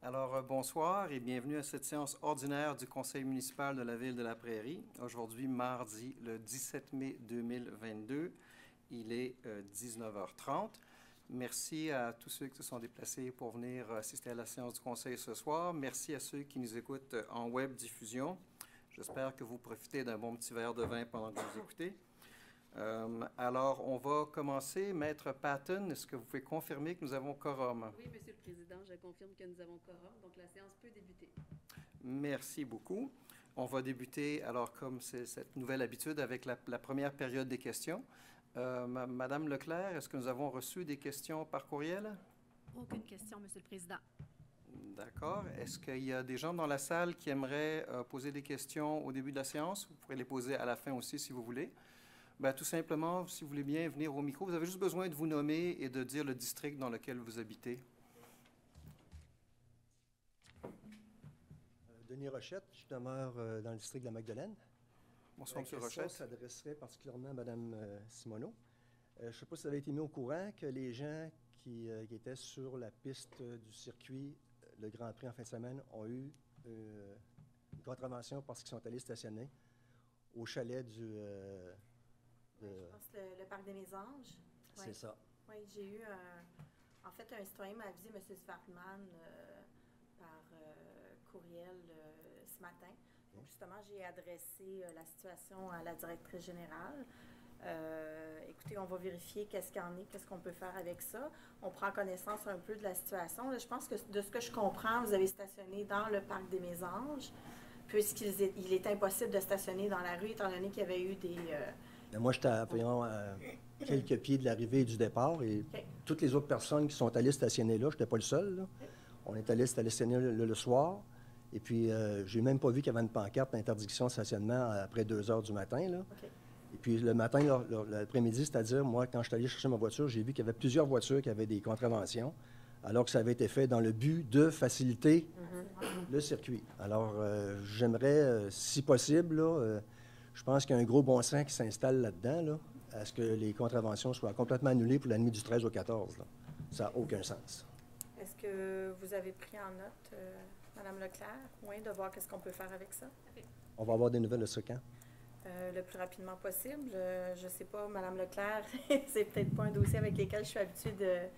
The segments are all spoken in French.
Alors, bonsoir et bienvenue à cette séance ordinaire du Conseil municipal de la Ville de la Prairie. Aujourd'hui, mardi, le 17 mai 2022, il est 19h30. Merci à tous ceux qui se sont déplacés pour venir assister à la séance du Conseil ce soir. Merci à ceux qui nous écoutent en web diffusion. J'espère que vous profitez d'un bon petit verre de vin pendant que vous écoutez. Alors, on va commencer. Maître Patton, est-ce que vous pouvez confirmer que nous avons quorum? Oui, Monsieur le Président, je confirme que nous avons quorum, donc la séance peut débuter. Merci beaucoup. On va débuter, alors, comme c'est cette nouvelle habitude, avec la première période des questions. Madame Leclerc, est-ce que nous avons reçu des questions par courriel? Aucune question, Monsieur le Président. D'accord. Est-ce qu'il y a des gens dans la salle qui aimeraient poser des questions au début de la séance? Vous pourrez les poser à la fin aussi, si vous voulez. Bien, tout simplement, si vous voulez bien venir au micro, vous avez juste besoin de vous nommer et de dire le district dans lequel vous habitez. Denis Rochette, je demeure dans le district de la Magdeleine. Bonsoir, M. Rochette. La question s'adresserait particulièrement à Mme Simoneau. Je ne sais pas si vous avez été mis au courant que les gens qui étaient sur la piste du circuit, le Grand Prix en fin de semaine, ont eu une contravention parce qu'ils sont allés stationner au chalet du... Je pense le Parc des Mésanges. C'est Ouais. ça. Oui, j'ai eu en fait un citoyen m'a avisé, M. Svartman, par courriel ce matin. Donc, justement, j'ai adressé la situation à la directrice générale. Écoutez, on va vérifier qu'est-ce qu'il y en est, qu'est-ce qu'on peut faire avec ça. On prend connaissance un peu de la situation. Là, je pense que de ce que je comprends, vous avez stationné dans le Parc des Mésanges, puisqu'il est impossible de stationner dans la rue, étant donné qu'il y avait eu des... Moi, j'étais à environ quelques pieds de l'arrivée et du départ, et toutes les autres personnes qui sont allées stationner là, je n'étais pas le seul, là. On est allé stationner le soir, et puis j'ai même pas vu qu'il y avait une pancarte d'interdiction de stationnement après 2 heures du matin, là. Et puis le matin, l'après-midi, c'est-à-dire, moi, quand je suis allé chercher ma voiture, j'ai vu qu'il y avait plusieurs voitures qui avaient des contraventions, alors que ça avait été fait dans le but de faciliter le circuit. Alors, j'aimerais, si possible, là, je pense qu'il y a un gros bon sens qui s'installe là-dedans, là, à ce que les contraventions soient complètement annulées pour la nuit du 13 au 14. Là. Ça n'a aucun sens. Est-ce que vous avez pris en note, Mme Leclerc, oui, de voir qu'est-ce qu'on peut faire avec ça? On va avoir des nouvelles de ce quand? Le plus rapidement possible. Je ne sais pas, Mme Leclerc, c'est peut-être pas un dossier avec lequel je suis habituée de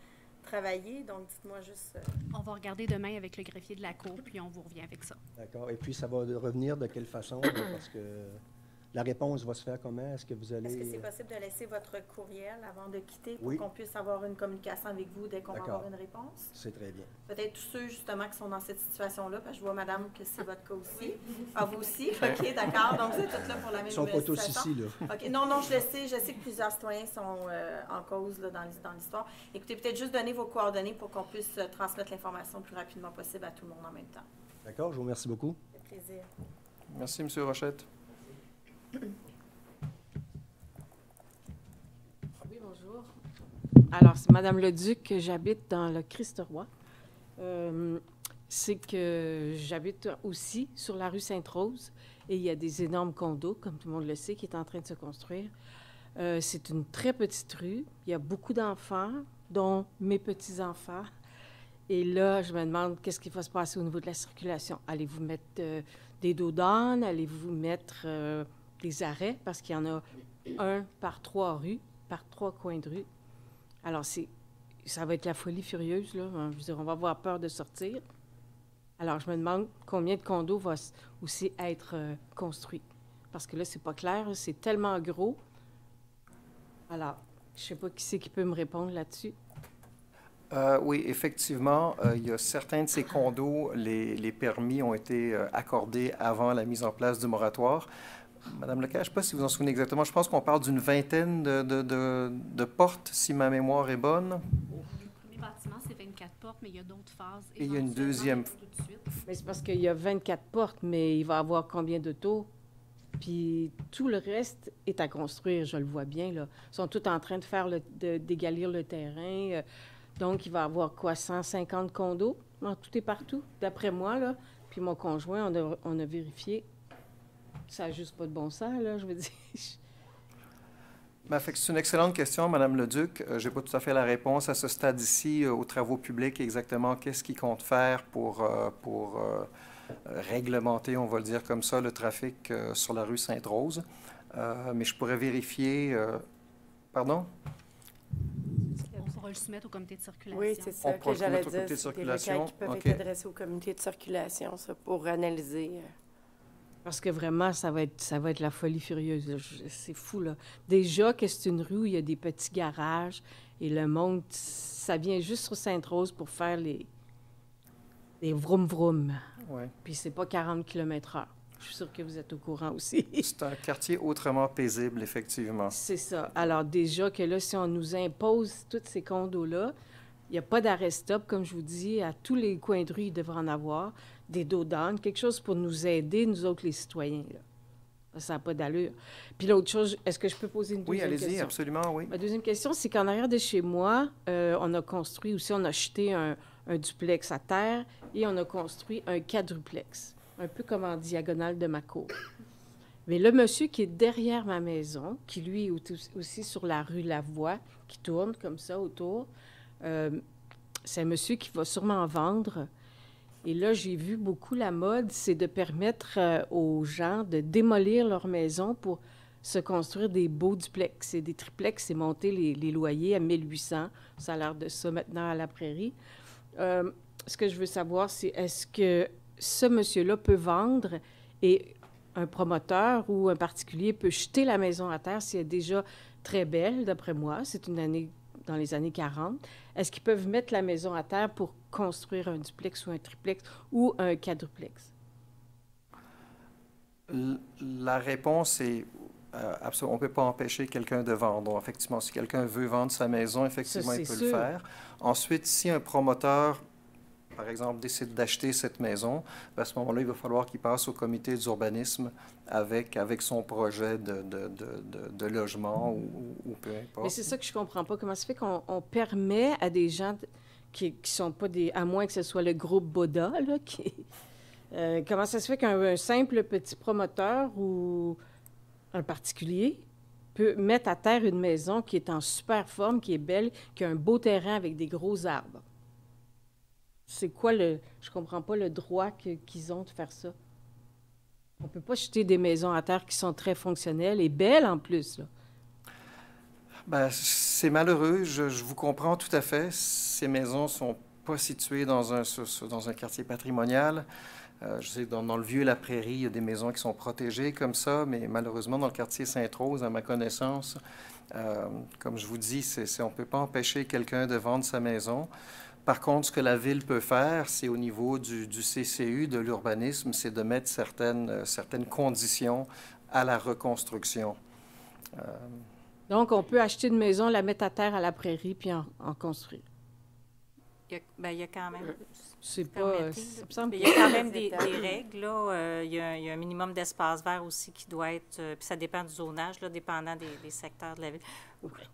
travailler, donc dites-moi juste... On va regarder demain avec le greffier de la Cour, puis on vous revient avec ça. D'accord. Et puis, ça va revenir de quelle façon? Parce que la réponse va se faire comment? Est-ce que vous allez... Est-ce que c'est possible de laisser votre courriel avant de quitter pour Oui. qu'on puisse avoir une communication avec vous dès qu'on va avoir une réponse? C'est très bien. Peut-être tous ceux, justement, qui sont dans cette situation-là, parce que je vois, madame, que c'est votre cas aussi. Ah, vous aussi? OK, d'accord. Donc, vous êtes toutes là pour la même situation. Ils ne sont pas tous ici, là. OK. Non, je le sais. Je sais que plusieurs citoyens sont en cause là, dans l'histoire. Écoutez, peut-être juste donner vos coordonnées pour qu'on puisse transmettre l'information le plus rapidement possible à tout le monde en même temps. D'accord, je vous remercie beaucoup. Ça fait plaisir. Merci, M. Rochette. Oui, bonjour. Alors, c'est Madame Leduc, j'habite dans le Christ-Roi. C'est que j'habite aussi sur la rue Sainte-Rose et il y a des énormes condos, comme tout le monde le sait, qui est en train de se construire. C'est une très petite rue. Il y a beaucoup d'enfants, dont mes petits-enfants. Et là, je me demande qu'est-ce qui va se passer au niveau de la circulation. Allez-vous mettre des dos d'âne? Allez-vous mettre des arrêts? Parce qu'il y en a un par 3 rues, par 3 coins de rue. Alors, ça va être la folie furieuse, là. Je veux dire, on va avoir peur de sortir. Alors, je me demande combien de condos vont aussi être construits. Parce que là, c'est pas clair, c'est tellement gros. Alors, je sais pas qui c'est qui peut me répondre là-dessus. Oui, effectivement, il y a certains de ces condos, les permis ont été accordés avant la mise en place du moratoire. Madame Leclerc, je ne sais pas si vous en souvenez exactement, je pense qu'on parle d'une vingtaine de portes, si ma mémoire est bonne. Le premier bâtiment, c'est 24 portes, mais il y a d'autres phases. Et il y a une deuxième. Tout de suite. Mais c'est parce qu'il y a 24 portes, mais il va y avoir combien d'autos? Puis tout le reste est à construire, je le vois bien, là. Ils sont tous en train de faire d'égalir le terrain. Donc, il va y avoir quoi, 150 condos en tout et partout, d'après moi, là. Puis mon conjoint, on a vérifié. Ça n'a juste pas de bon sens, là, je veux dire. C'est une excellente question, Madame Leduc. Je n'ai pas tout à fait la réponse à ce stade ici aux travaux publics. Exactement, qu'est-ce qu'ils comptent faire pour réglementer, on va le dire comme ça, le trafic sur la rue Sainte-Rose. Mais je pourrais vérifier... pardon? On pourra le soumettre au comité de circulation. Oui, c'est ça que j'allais dire. Comité de circulation. Des requêtes qui peuvent être adressées au comité de circulation, ça, pour analyser. Parce que vraiment, ça va être la folie furieuse. C'est fou, là. Déjà que c'est une rue où il y a des petits garages et le monde, ça vient juste sur Sainte-Rose pour faire les vroom-vroom. Ouais. Puis c'est pas 40 km/h. Je suis sûre que vous êtes au courant aussi. C'est un quartier autrement paisible, effectivement. C'est ça. Alors déjà que là, si on nous impose tous ces condos-là, il n'y a pas d'arrêt-stop, comme je vous dis. À tous les coins de rue, il devrait en avoir. Des dos d'âne, quelque chose pour nous aider, nous autres, les citoyens. Là. Ça n'a pas d'allure. Puis l'autre chose, est-ce que je peux poser une deuxième question? Oui, allez-y, absolument, oui. Ma deuxième question, c'est qu'en arrière de chez moi, on a construit aussi, on a acheté un duplex à terre et on a construit un quadruplex, un peu comme en diagonale de ma cour. Mais le monsieur qui est derrière ma maison, qui lui est aussi sur la rue Lavoie, qui tourne comme ça autour, c'est un monsieur qui va sûrement vendre. Et là, j'ai vu beaucoup la mode, c'est de permettre aux gens de démolir leur maison pour se construire des beaux duplex. Et des triplex, c'est monter les loyers à 1800. Ça a l'air de ça maintenant à la Prairie. Ce que je veux savoir, c'est est-ce que ce monsieur-là peut vendre et un promoteur ou un particulier peut jeter la maison à terre si elle est déjà très belle, d'après moi. C'est une année dans les années 40. Est-ce qu'ils peuvent mettre la maison à terre pour construire un duplex ou un triplex ou un quadruplex? La réponse est absolument, on ne peut pas empêcher quelqu'un de vendre. Donc, effectivement, si quelqu'un veut vendre sa maison, effectivement, ça, il peut sûr. le faire. Ensuite, si un promoteur, par exemple, décide d'acheter cette maison, à ce moment-là, il va falloir qu'il passe au comité d'urbanisme avec son projet de logement ou peu importe. Mais c'est ça que je comprends pas. Comment ça fait qu'on permet à des gens qui sont pas des... À moins que ce soit le groupe Boda, là, comment ça se fait qu'un simple petit promoteur ou un particulier peut mettre à terre une maison qui est en super forme, qui est belle, qui a un beau terrain avec des gros arbres? C'est quoi je comprends pas le droit qu'ils ont de faire ça. On peut pas jeter des maisons à terre qui sont très fonctionnelles et belles en plus, là. Ben, c'est malheureux, je vous comprends tout à fait. Ces maisons sont pas situées dans un quartier patrimonial. Je sais que dans le Vieux-La Prairie, il y a des maisons qui sont protégées comme ça, mais malheureusement, dans le quartier Sainte-Rose, à ma connaissance, comme je vous dis, on ne peut pas empêcher quelqu'un de vendre sa maison. Par contre, ce que la Ville peut faire, c'est au niveau du CCU, de l'urbanisme, c'est de mettre certaines conditions à la reconstruction. Donc, on peut acheter une maison, la mettre à terre à la Prairie, puis en construire. Il y a quand même... C'est pas... il y a quand même des règles, là. Il y a un minimum d'espace vert aussi qui doit être... puis ça dépend du zonage, là, dépendant des secteurs de la ville.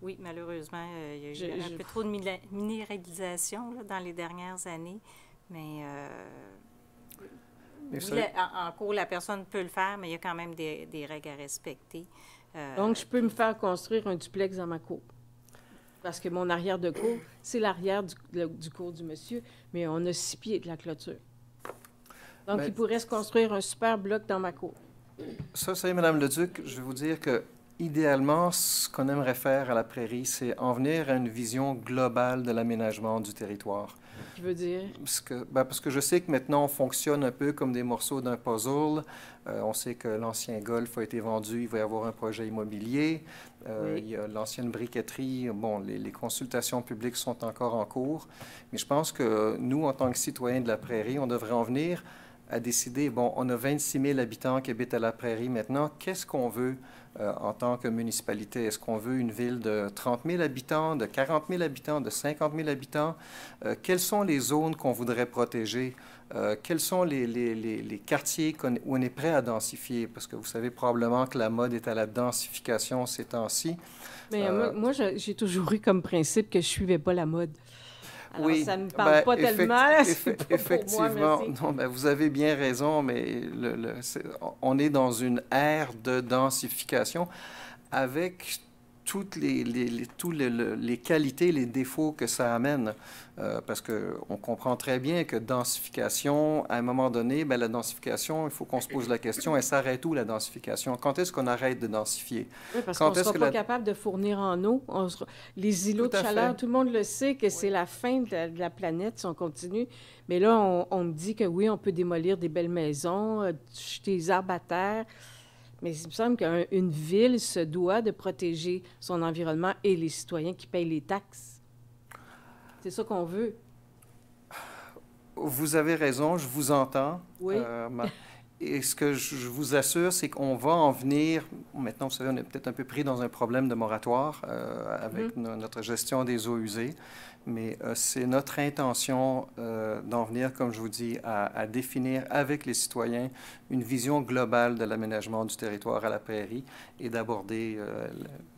Oui, malheureusement, il y a eu un peu trop de minéralisation là, dans les dernières années. Mais oui, en cours, la personne peut le faire, mais il y a quand même des règles à respecter. Donc, je peux me faire construire un duplex dans ma cour. Parce que mon arrière de cour, c'est l'arrière du cour du monsieur, mais on a 6 pieds de la clôture. Donc, il pourrait se construire un super bloc dans ma cour. Ça, c'est Mme Leduc, je vais vous dire que idéalement, ce qu'on aimerait faire à la Prairie, c'est en venir à une vision globale de l'aménagement du territoire. Qui veut dire? Parce que je sais que maintenant, on fonctionne un peu comme des morceaux d'un puzzle. On sait que l'ancien golf a été vendu, il va y avoir un projet immobilier. Oui. Il y a l'ancienne briqueterie. Bon, les consultations publiques sont encore en cours. Mais je pense que nous, en tant que citoyens de la Prairie, on devrait en venir à décider, bon, on a 26 000 habitants qui habitent à la Prairie maintenant. Qu'est-ce qu'on veut en tant que municipalité? Est-ce qu'on veut une ville de 30 000 habitants, de 40 000 habitants, de 50 000 habitants? Quelles sont les zones qu'on voudrait protéger? Quels sont les quartiers où on est prêt à densifier? Parce que vous savez probablement que la mode est à la densification ces temps-ci. Mais moi j'ai toujours eu comme principe que je ne suivais pas la mode. Alors, oui, ça ne me parle pas tellement. Effectivement, pour moi, non, vous avez bien raison, mais on est dans une ère de densification avec toutes les qualités, les défauts que ça amène. Parce qu'on comprend très bien que densification, à un moment donné, bien, la densification, il faut qu'on se pose la question, elle s'arrête où la densification? Quand est-ce qu'on arrête de densifier? Oui, parce qu'on ne sera pas capable de fournir en eau. Les îlots de chaleur, tout le monde le sait que c'est la fin de la planète si on continue. Mais là, on me dit que oui, on peut démolir des belles maisons, jeter des arbres à terre. Mais il me semble qu'une ville se doit de protéger son environnement et les citoyens qui payent les taxes. C'est ça qu'on veut. Vous avez raison, je vous entends. Oui. Et ce que je vous assure, c'est qu'on va en venir... Maintenant, vous savez, on est peut-être un peu pris dans un problème de moratoire avec notre gestion des eaux usées. Mais c'est notre intention d'en venir, comme je vous dis, à définir avec les citoyens une vision globale de l'aménagement du territoire à la prairie et d'aborder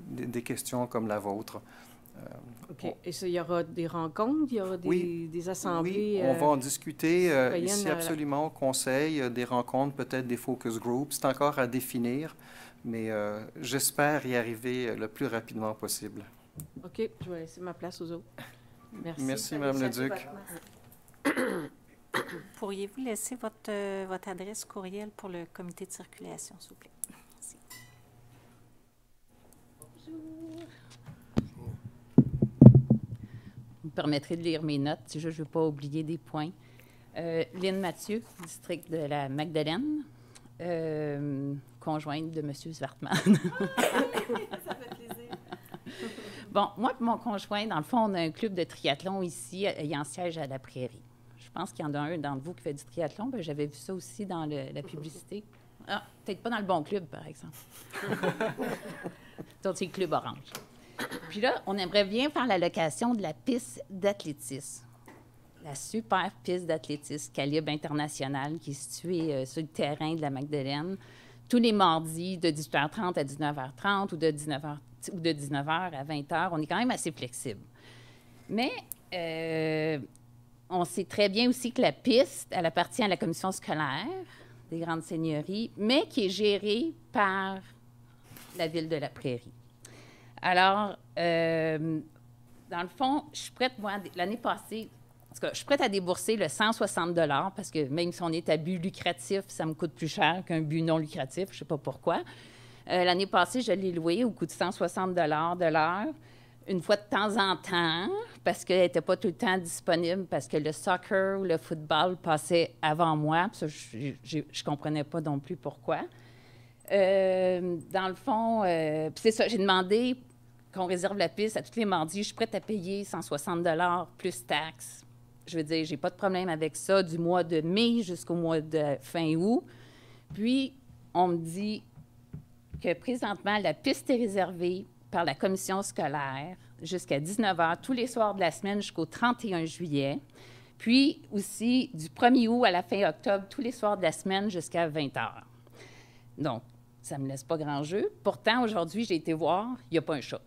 des questions comme la vôtre. OK. Et ça, il y aura des rencontres, il y aura des assemblées? Oui, on va en discuter ici absolument au Conseil, des rencontres, peut-être des focus groups. C'est encore à définir, mais j'espère y arriver le plus rapidement possible. OK. Je vais laisser ma place aux autres. Merci. Merci, Mme Leduc. Pourriez-vous laisser votre adresse courriel pour le comité de circulation, s'il vous plaît? Merci. Vous me permettrez de lire mes notes, si je ne veux pas oublier des points. Lynne Mathieu, district de la Magdeleine, conjointe de M. Zwartmann. Ça fait plaisir. Bon, moi et mon conjoint, dans le fond, on a un club de triathlon ici, ayant siège à la Prairie. Je pense qu'il y en a un d'entre vous qui fait du triathlon. Bien, j'avais vu ça aussi dans la publicité. Ah, peut-être pas dans le bon club, par exemple. Donc, c'est le Club Orange. Puis là, on aimerait bien faire la location de la piste d'athlétisme. La super piste d'athlétisme calibre international qui est située sur le terrain de la Magdeleine, tous les mardis de 18h30 à 19h30 ou de 19h à 20h. On est quand même assez flexible. Mais on sait très bien aussi que la piste, elle appartient à la commission scolaire des Grandes Seigneuries, mais qui est gérée par la Ville de la Prairie. Alors, dans le fond, je suis prête, moi, l'année passée, en tout cas, je suis prête à débourser le 160 $ parce que même si on est à but lucratif, ça me coûte plus cher qu'un but non lucratif. Je ne sais pas pourquoi. L'année passée, je l'ai loué au coût de 160 $ de l'heure, une fois de temps en temps, parce qu'elle n'était pas tout le temps disponible, parce que le soccer ou le football passait avant moi. Ça, je ne comprenais pas non plus pourquoi. Dans le fond, c'est ça, j'ai demandé qu'on réserve la piste à tous les mardis. Je suis prête à payer 160 $ plus taxes. Je veux dire, j'ai pas de problème avec ça du mois de mai jusqu'au mois de fin août. Puis, on me dit que présentement, la piste est réservée par la commission scolaire jusqu'à 19h tous les soirs de la semaine jusqu'au 31 juillet. Puis aussi, du 1er août à la fin octobre, tous les soirs de la semaine jusqu'à 20h. Donc, ça ne me laisse pas grand jeu. Pourtant, aujourd'hui, j'ai été voir, il n'y a pas un chat.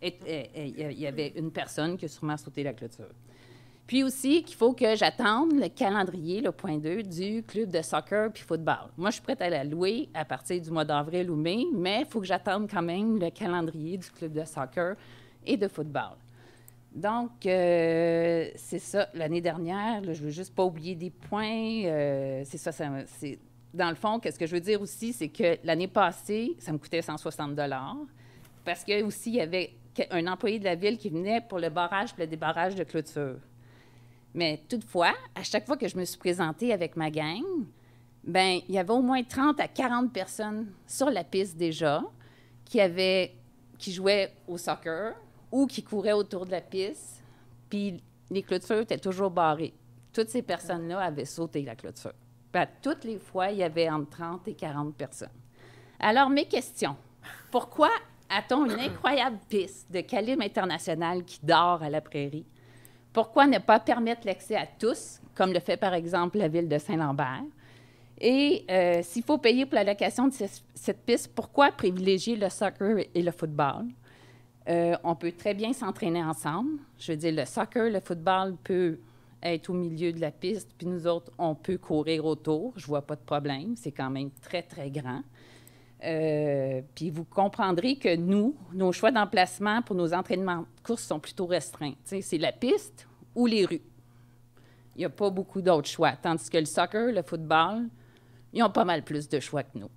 Il y avait une personne qui a sûrement sauté la clôture. Puis aussi, qu'il faut que j'attende le calendrier, le point 2, du club de soccer puis football. Moi, je suis prête à la louer à partir du mois d'avril ou mai, mais il faut que j'attende quand même le calendrier du club de soccer et de football. Donc, c'est ça. L'année dernière, là, je ne veux juste pas oublier des points. C'est ça, c'est... Dans le fond, qu'est-ce que je veux dire aussi, c'est que l'année passée, ça me coûtait 160 $ parce que aussi il y avait un employé de la ville qui venait pour le barrage et le débarrage de clôture. Mais toutefois, à chaque fois que je me suis présentée avec ma gang, bien, il y avait au moins 30 à 40 personnes sur la piste déjà qui jouaient au soccer ou qui couraient autour de la piste, puis les clôtures étaient toujours barrées. Toutes ces personnes-là avaient sauté la clôture. Puis toutes les fois, il y avait entre 30 et 40 personnes. Alors, mes questions. Pourquoi a-t-on une incroyable piste de calibre international qui dort à la Prairie? Pourquoi ne pas permettre l'accès à tous, comme le fait par exemple la ville de Saint-Lambert? Et s'il faut payer pour la location de cette piste, pourquoi privilégier le soccer et le football? On peut très bien s'entraîner ensemble. Je veux dire, le soccer, le football peut être au milieu de la piste, puis nous autres, on peut courir autour. Je ne vois pas de problème. C'est quand même très, très grand. Puis vous comprendrez que nos choix d'emplacement pour nos entraînements de course sont plutôt restreints. Tu sais, c'est la piste ou les rues. Il n'y a pas beaucoup d'autres choix. Tandis que le soccer, le football, ils ont pas mal plus de choix que nous.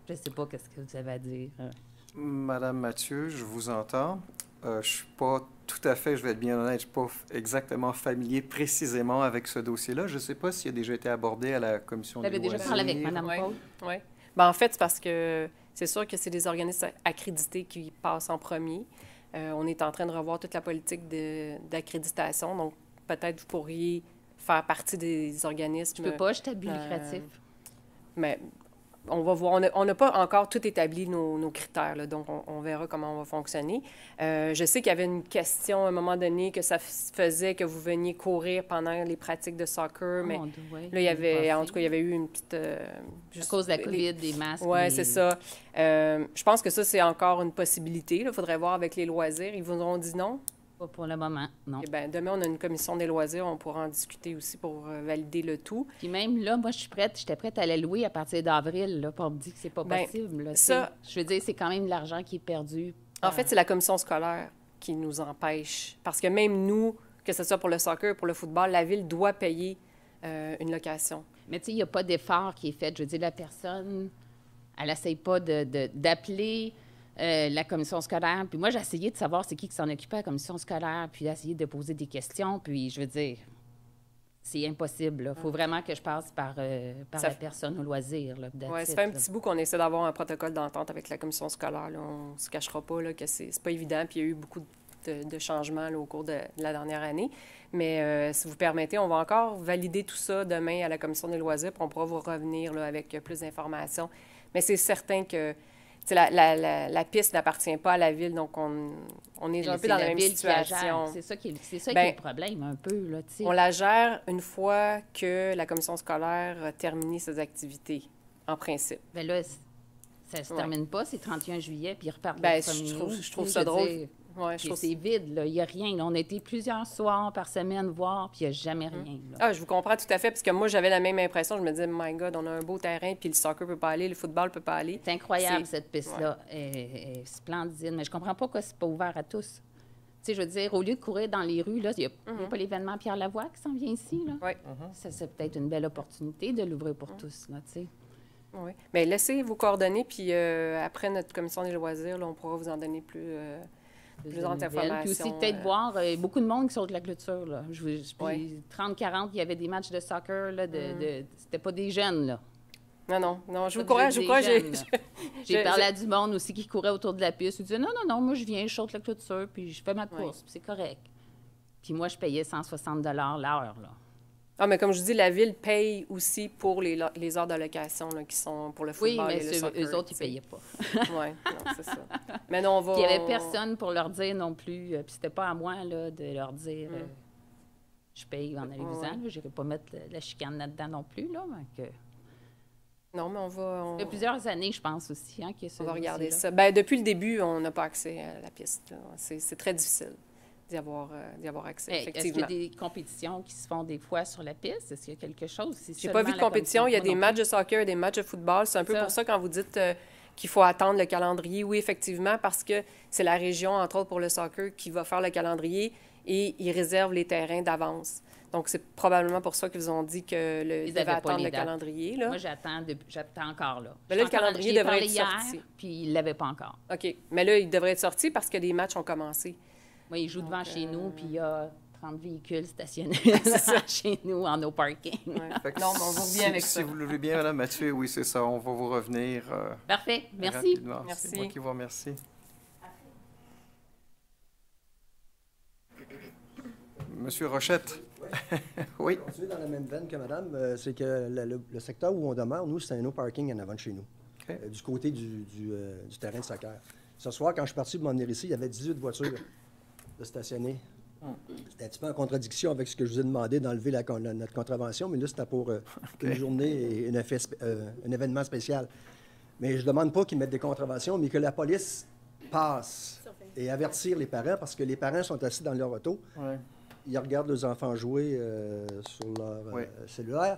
Je ne sais pas ce que vous avez à dire. Madame Mathieu, je vous entends. Je ne suis pas tout à fait, je vais être bien honnête, je ne suis pas exactement familier précisément avec ce dossier-là. Je ne sais pas s'il a déjà été abordé à la commission des loisirs. Vous avez déjà parlé avec Mme Paul? Oui. Ben, en fait, c'est parce que c'est sûr que c'est des organismes accrédités qui passent en premier. On est en train de revoir toute la politique d'accréditation. Donc, peut-être vous pourriez faire partie des organismes... Je ne peux pas, je suis à but lucratif. Mais on va voir. On n'a pas encore tout établi nos critères, là, donc on verra comment on va fonctionner. Je sais qu'il y avait une question à un moment donné que ça faisait que vous veniez courir pendant les pratiques de soccer, mais là, il y avait, en tout cas, il y avait eu une petite... à cause de la COVID, des masques. Oui, c'est ça. Je pense que ça, c'est encore une possibilité. Il faudrait voir avec les loisirs. Ils vous ont dit non? Pas pour le moment, non. Eh bien, demain, on a une commission des loisirs. On pourra en discuter aussi pour valider le tout. Puis même là, moi, j'étais prête à la louer à partir d'avril, là, pour me dire que c'est pas possible. Là, ça, je veux dire, c'est quand même de l'argent qui est perdu. En fait, c'est la commission scolaire qui nous empêche. Parce que même nous, que ce soit pour le soccer, pour le football, la Ville doit payer une location. Mais tu sais, il n'y a pas d'effort qui est fait. Je veux dire, la personne, elle n'essaye pas d'appeler... la commission scolaire. Puis moi, j'ai essayé de savoir c'est qui s'en occupait à la commission scolaire, puis d'essayer de poser des questions. Puis je veux dire, c'est impossible. Il faut vraiment que je passe par la personne au loisir. Oui, ça fait un petit bout qu'on essaie d'avoir un protocole d'entente avec la commission scolaire. Là. On ne se cachera pas là, que c'est pas évident. Puis il y a eu beaucoup de changements là, au cours de la dernière année. Mais si vous permettez, on va encore valider tout ça demain à la commission des loisirs, puis on pourra vous revenir là, avec plus d'informations. Mais c'est certain que la piste n'appartient pas à la Ville, donc on est un peu dans la même situation. C'est ça qui est le problème, un peu. Là, on la gère une fois que la commission scolaire a terminé ses activités, en principe. Bien là, ça ne se termine pas, c'est 31 juillet, puis ils repartent le 1er août. Je trouve ça drôle. Ouais, c'est vide, là. Il n'y a rien. On a été plusieurs soirs par semaine voir, puis il n'y a jamais rien. Là. Ah, je vous comprends tout à fait, parce que moi, j'avais la même impression. Je me disais, my God, on a un beau terrain, puis le soccer ne peut pas aller, le football ne peut pas aller. C'est incroyable, cette piste-là. Elle est splendide. Mais je ne comprends pas pourquoi ce n'est pas ouvert à tous. Tu sais, je veux dire, au lieu de courir dans les rues, là, il n'y a pas l'événement Pierre Lavoie qui s'en vient ici, là. Oui. Ça, c'est peut-être une belle opportunité de l'ouvrir pour tous, là, tu sais. Oui. Bien, laissez vos coordonnées, puis après notre commission des loisirs, là, on pourra vous en donner plus d'informations. Puis aussi, peut-être voir beaucoup de monde qui sont de la clôture. Là. Puis 30-40, il y avait des matchs de soccer. Là, c'était pas des jeunes. Là. Non, je vous crois. J'ai parlé à du monde aussi qui courait autour de la piste. Ils disaient non, moi, je viens, je saute la clôture, puis je fais ma course, puis c'est correct. Puis moi, je payais 160 $ l'heure. Là. Ah, mais comme je dis, la Ville paye aussi pour les heures de location là, qui sont pour le football et le soccer. Oui, mais eux autres, ils ne payaient pas. Oui, non, c'est ça. Mais non, on va... Puis il n'y avait personne pour leur dire non plus. Puis c'était pas à moi là, de leur dire je paye en allez-vous-en. Je n'irai pas mettre la chicane là-dedans non plus. Là, donc, non, mais on va... Il y a plusieurs années, je pense aussi. Hein, on va regarder ça. Bien, depuis le début, on n'a pas accès à la piste. C'est très difficile d'y avoir accès, effectivement. Est-ce qu'il y a des compétitions qui se font des fois sur la piste? Est-ce qu'il y a quelque chose? Je n'ai pas vu de compétition. Il y a des matchs de soccer, des matchs de football. C'est un peu pour ça quand vous dites qu'il faut attendre le calendrier. Oui, effectivement, parce que c'est la région, entre autres pour le soccer, qui va faire le calendrier et ils réservent les terrains d'avance. Donc, c'est probablement pour ça qu'ils vous ont dit qu'ils devaient attendre le calendrier. Là. Moi, j'attends encore. Là, mais là le calendrier devrait être sorti. Puis ils ne l'avaient pas encore. OK. Mais là, il devrait être sorti parce que des matchs ont commencé. Oui, ils jouent devant chez nous, puis il y a 30 véhicules stationnés chez nous en no parking. Ouais. Non, mais on vous revient avec ça. Si vous le voulez bien, Mme Mathieu, oui, c'est ça. On va vous revenir parfait. Merci. Rapidement. Merci. C'est moi qui vous remercie. Monsieur Rochette. Oui. Continuer dans la même veine que madame, c'est que le secteur où on demeure, nous, c'est un no parking en avant de chez nous, du côté du terrain de soccer. Ce soir, quand je suis parti pour m'en venir ici, il y avait 18 voitures de stationner. C'était un petit peu en contradiction avec ce que je vous ai demandé d'enlever notre contravention, mais là, c'était pour une journée et un événement spécial. Mais je ne demande pas qu'ils mettent des contraventions, mais que la police passe et avertir les parents, parce que les parents sont assis dans leur auto. Ils regardent leurs enfants jouer sur leur cellulaire.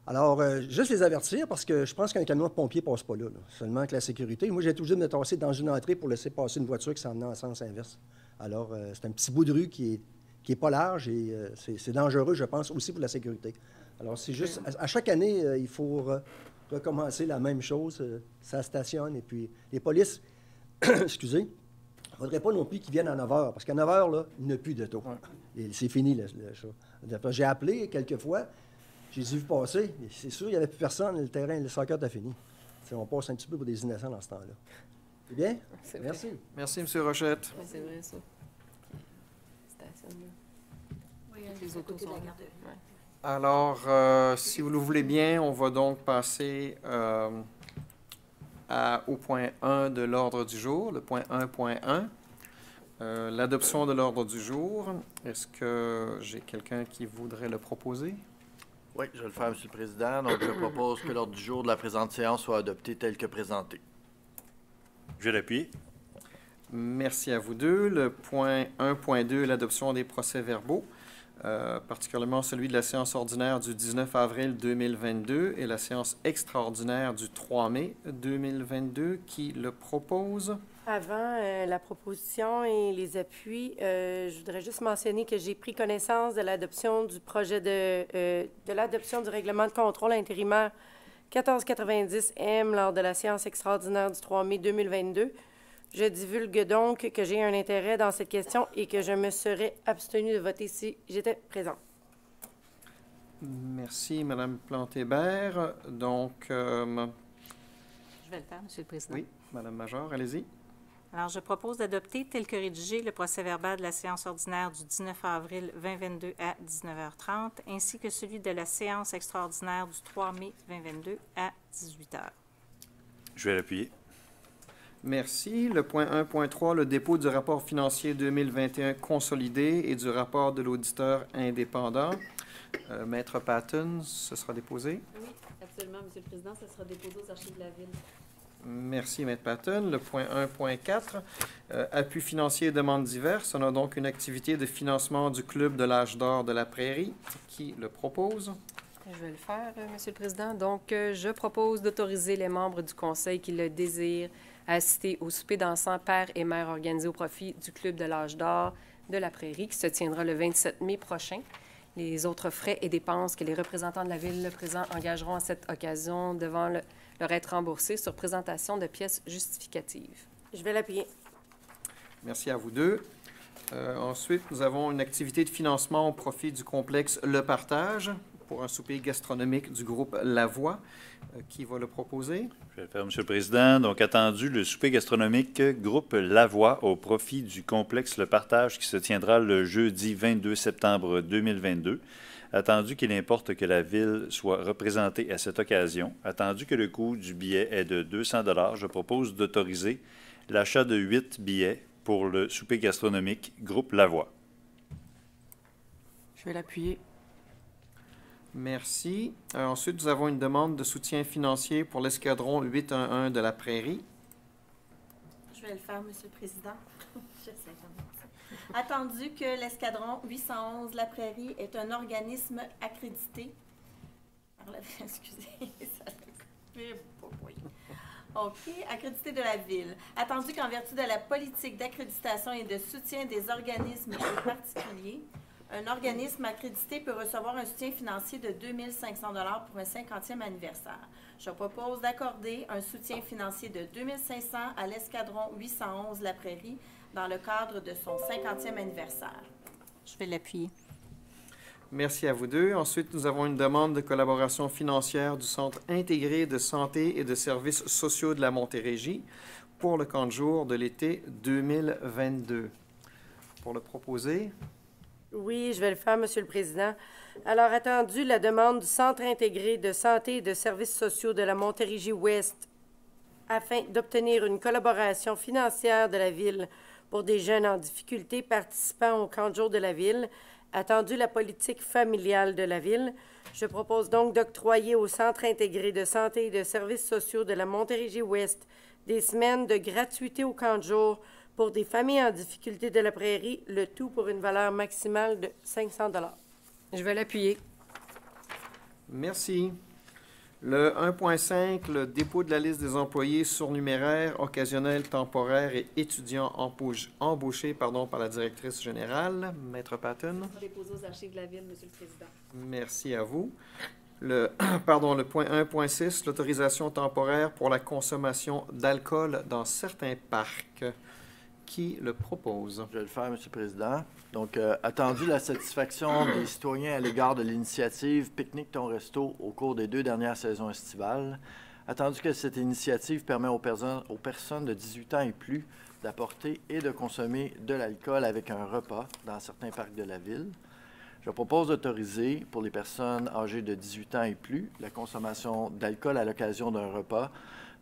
Alors, juste les avertir, parce que je pense qu'un camion de pompier ne passe pas là, seulement que la sécurité. Moi, j'ai été obligé de me tasser dans une entrée pour laisser passer une voiture qui s'en venait en sens inverse. Alors, c'est un petit bout de rue qui est pas large et c'est dangereux, je pense, aussi pour la sécurité. Alors, c'est juste, à chaque année, il faut recommencer la même chose. Ça stationne et puis les polices, excusez, il ne faudrait pas non plus qu'ils viennent à 9 h, parce qu'à 9 h, là, il n'y a plus de taux. C'est fini, ça. J'ai appelé quelques fois. J'ai vu passer. C'est sûr, il n'y avait plus personne. Le terrain, le soccer a fini. T'sais, on passe un petit peu pour des innocents dans ce temps-là. C'est bien? Merci. Vrai. Merci, M. Rochette. Oui, c'est vrai, ça. Stationne là. Oui, les autos sont là. Ouais. Alors, si vous le voulez bien, on va donc passer au point 1 de l'ordre du jour, le point 1.1. L'adoption de l'ordre du jour. Est-ce que j'ai quelqu'un qui voudrait le proposer? Oui, je vais le faire, M. le Président. Donc, je propose que l'ordre du jour de la présente séance soit adopté tel que présenté. Je l'appuie. Merci à vous deux. Le point 1.2 est l'adoption des procès-verbaux, particulièrement celui de la séance ordinaire du 19 avril 2022 et la séance extraordinaire du 3 mai 2022. Qui le propose? Avant la proposition et les appuis, je voudrais juste mentionner que j'ai pris connaissance de l'adoption du projet de l'adoption du règlement de contrôle intérimaire 1490M lors de la séance extraordinaire du 3 mai 2022. Je divulgue donc que j'ai un intérêt dans cette question et que je me serais abstenue de voter si j'étais présente. Merci, Mme Plante-Hébert. Donc, Je vais le faire, M. le Président. oui, Mme Major, allez-y. Alors, je propose d'adopter, tel que rédigé, le procès-verbal de la séance ordinaire du 19 avril 2022 à 19h30, ainsi que celui de la séance extraordinaire du 3 mai 2022 à 18h. Je vais l'appuyer. Merci. Le point 1.3, le dépôt du rapport financier 2021 consolidé et du rapport de l'auditeur indépendant. Maître Patton, ce sera déposé? Oui, absolument, M. le Président. Ce sera déposé aux archives de la Ville. Merci, Maître Patton. Le point 1.4, appui financier et demandes diverses. On a donc une activité de financement du Club de l'Âge d'or de la Prairie. Qui le propose? Je vais le faire, M. le Président. Donc, je propose d'autoriser les membres du Conseil qui le désirent à assister au souper d'encens père et mère organisé au profit du Club de l'Âge d'or de la Prairie qui se tiendra le 27 mai prochain. Les autres frais et dépenses que les représentants de la Ville présents engageront à cette occasion devant leur être remboursés sur présentation de pièces justificatives. Je vais l'appuyer. Merci à vous deux. Ensuite, nous avons une activité de financement au profit du complexe Le Partage pour un souper gastronomique du groupe La Voix. Qui va le proposer? Je vais le faire, M. le Président. Donc, attendu, le souper gastronomique groupe La Voix au profit du complexe Le Partage qui se tiendra le jeudi 22 septembre 2022. Attendu qu'il importe que la Ville soit représentée à cette occasion. Attendu que le coût du billet est de 200 $, je propose d'autoriser l'achat de 8 billets pour le souper gastronomique groupe La Voix. Je vais l'appuyer. Merci. Ensuite, nous avons une demande de soutien financier pour l'escadron 811 de la Prairie. Je vais le faire, M. le Président. Je sais comment ça. Attendu que l'escadron 811 La Prairie est un organisme accrédité par la... Excusez, ça OK, accrédité de la Ville. Attendu qu'en vertu de la politique d'accréditation et de soutien des organismes et particuliers, un organisme accrédité peut recevoir un soutien financier de 2 500 $ pour un 50e anniversaire. Je propose d'accorder un soutien financier de 2 500 $ à l'escadron 811 La Prairie dans le cadre de son 50e anniversaire. Je vais l'appuyer. Merci à vous deux. Ensuite, nous avons une demande de collaboration financière du Centre intégré de santé et de services sociaux de la Montérégie pour le camp de jour de l'été 2022. Pour le proposer... Oui, je vais le faire, M. le Président. Alors, attendu la demande du Centre intégré de santé et de services sociaux de la Montérégie-Ouest afin d'obtenir une collaboration financière de la Ville pour des jeunes en difficulté participant au camp de jour de la Ville, attendu la politique familiale de la Ville, je propose donc d'octroyer au Centre intégré de santé et de services sociaux de la Montérégie-Ouest des semaines de gratuité au camp de jour pour des familles en difficulté de la Prairie, le tout pour une valeur maximale de 500 $. Je vais l'appuyer. Merci. Le 1.5, le dépôt de la liste des employés surnuméraires, occasionnels, temporaires et étudiants embauchés par la directrice générale. Maître Patton. Déposé aux archives de la Ville, Monsieur le Président. Merci à vous. Le point 1.6, l'autorisation temporaire pour la consommation d'alcool dans certains parcs. Qui le propose? Je vais le faire, M. le Président. Donc, attendu la satisfaction des citoyens à l'égard de l'initiative Pique-Nique ton resto au cours des 2 dernières saisons estivales, attendu que cette initiative permet aux personnes de 18 ans et plus d'apporter et de consommer de l'alcool avec un repas dans certains parcs de la Ville, je propose d'autoriser pour les personnes âgées de 18 ans et plus la consommation d'alcool à l'occasion d'un repas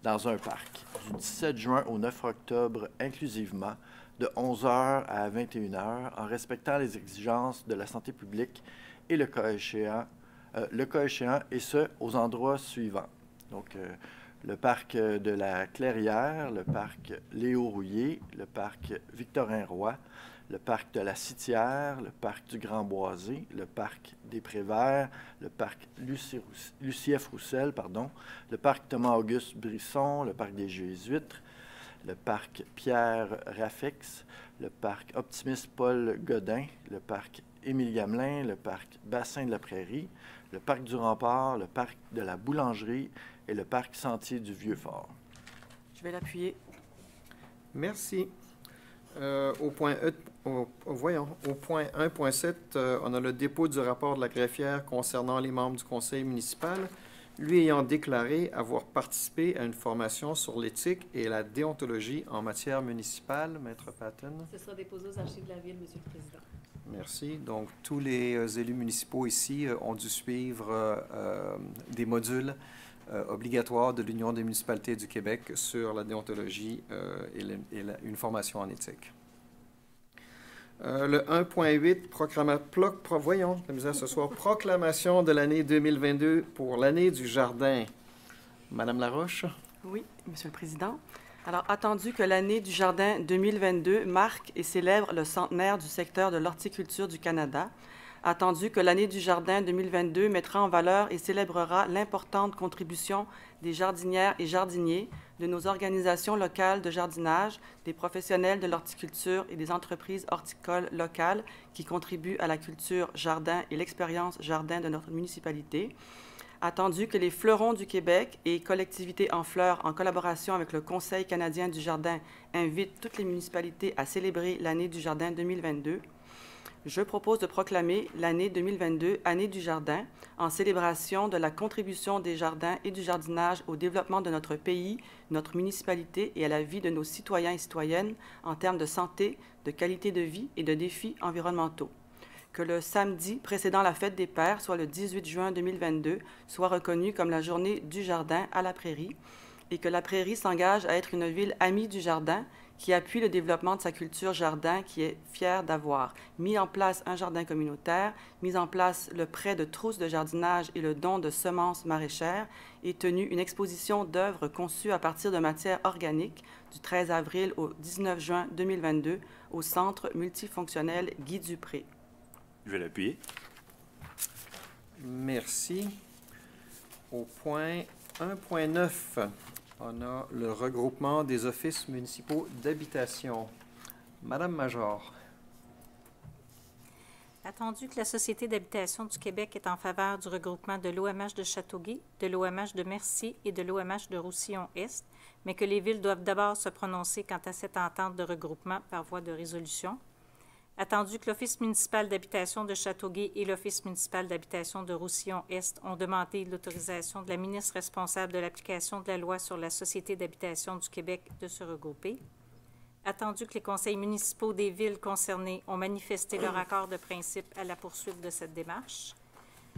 dans un parc, du 17 juin au 9 octobre inclusivement, de 11h à 21h, en respectant les exigences de la santé publique et le cas échéant, et ce, aux endroits suivants. Donc, le parc de la Clairière, le parc Léo Rouillé, le parc Victorin-Roy, le parc de la Citière, le parc du Grand-Boisé, le parc des Préverts, le parc Lucie F. Roussel, le parc Thomas-Auguste Brisson, le parc des Jésuites, le parc Pierre Raffex, le parc Optimiste Paul Godin, le parc Émile Gamelin, le parc Bassin de la Prairie, le parc du Rempart, le parc de la Boulangerie et le parc Sentier du Vieux-Fort. Je vais l'appuyer. Merci. Au point 1.7, on a le dépôt du rapport de la greffière concernant les membres du conseil municipal, lui ayant déclaré avoir participé à une formation sur l'éthique et la déontologie en matière municipale. Maître Patton. Ce sera déposé aux archives de la Ville, Monsieur le Président. Merci. Donc, tous les élus municipaux ici ont dû suivre des modules obligatoires de l'Union des municipalités du Québec sur la déontologie et une formation en éthique. Le 1.8, voyons, la misère ce soir, proclamation de l'année 2022 pour l'année du jardin. Madame Laroche. Oui, Monsieur le Président. Alors, attendu que l'année du jardin 2022 marque et célèbre le centenaire du secteur de l'horticulture du Canada, attendu que l'année du jardin 2022 mettra en valeur et célébrera l'importante contribution des jardinières et jardiniers, de nos organisations locales de jardinage, des professionnels de l'horticulture et des entreprises horticoles locales qui contribuent à la culture jardin et l'expérience jardin de notre municipalité. Attendu que les Fleurons du Québec et collectivités en fleurs, en collaboration avec le Conseil canadien du jardin, invitent toutes les municipalités à célébrer l'année du jardin 2022. Je propose de proclamer l'année 2022 Année du jardin en célébration de la contribution des jardins et du jardinage au développement de notre pays, notre municipalité et à la vie de nos citoyens et citoyennes en termes de santé, de qualité de vie et de défis environnementaux. Que le samedi précédant la fête des Pères, soit le 18 juin 2022, soit reconnu comme la journée du jardin à la Prairie et que la Prairie s'engage à être une ville amie du jardin qui appuie le développement de sa culture jardin, qui est fière d'avoir mis en place un jardin communautaire, mis en place le prêt de trousses de jardinage et le don de semences maraîchères, et tenu une exposition d'œuvres conçues à partir de matières organiques du 13 avril au 19 juin 2022 au Centre multifonctionnel Guy Dupré. Je vais l'appuyer. Merci. Au point 1.9. On a le regroupement des offices municipaux d'habitation. Madame Major. Attendu que la Société d'habitation du Québec est en faveur du regroupement de l'OMH de Châteauguay, de l'OMH de Mercier et de l'OMH de Roussillon-Est, mais que les villes doivent d'abord se prononcer quant à cette entente de regroupement par voie de résolution. Attendu que l'Office municipal d'habitation de Châteauguay et l'Office municipal d'habitation de Roussillon-Est ont demandé l'autorisation de la ministre responsable de l'application de la loi sur la Société d'habitation du Québec de se regrouper. Attendu que les conseils municipaux des villes concernées ont manifesté leur accord de principe à la poursuite de cette démarche.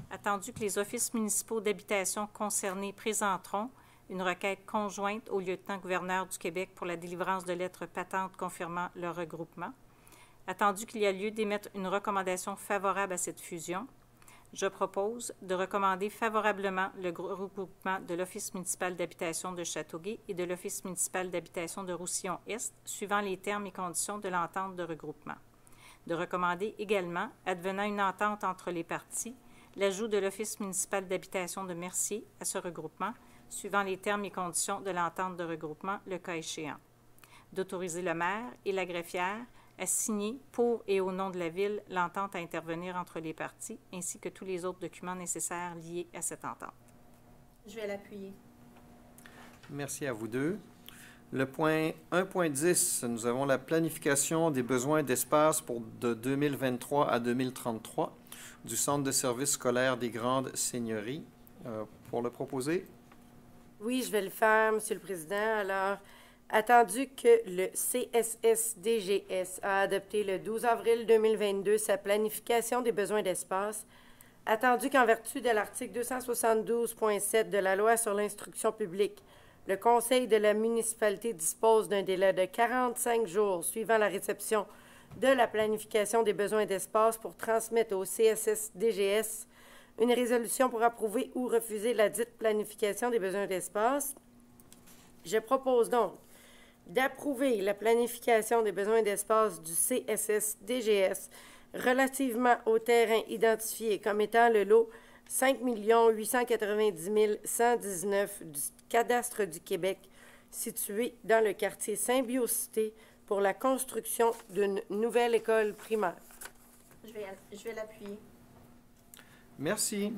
Attendu que les offices municipaux d'habitation concernés présenteront une requête conjointe au lieutenant-gouverneur du Québec pour la délivrance de lettres patentes confirmant leur regroupement. Attendu qu'il y a lieu d'émettre une recommandation favorable à cette fusion, je propose de recommander favorablement le regroupement de l'Office municipal d'habitation de Châteauguay et de l'Office municipal d'habitation de Roussillon-Est, suivant les termes et conditions de l'entente de regroupement. De recommander également, advenant une entente entre les parties, l'ajout de l'Office municipal d'habitation de Mercier à ce regroupement, suivant les termes et conditions de l'entente de regroupement, le cas échéant. D'autoriser le maire et la greffière à signer pour et au nom de la Ville l'entente à intervenir entre les parties, ainsi que tous les autres documents nécessaires liés à cette entente. Je vais l'appuyer. Merci à vous deux. Le point 1.10, nous avons la planification des besoins d'espace de 2023 à 2033 du Centre de services scolaires des Grandes Seigneuries. Pour le proposer? Oui, je vais le faire, Monsieur le Président. Alors, attendu que le CSSDGS a adopté le 12 avril 2022 sa planification des besoins d'espace, attendu qu'en vertu de l'article 272.7 de la Loi sur l'instruction publique, le Conseil de la municipalité dispose d'un délai de 45 jours suivant la réception de la planification des besoins d'espace pour transmettre au CSSDGS une résolution pour approuver ou refuser la dite planification des besoins d'espace. Je propose donc d'approuver la planification des besoins d'espace du CSSDGS relativement au terrain identifié comme étant le lot 5 890 119 du Cadastre du Québec, situé dans le quartier Symbiocité pour la construction d'une nouvelle école primaire. Je vais l'appuyer. Merci.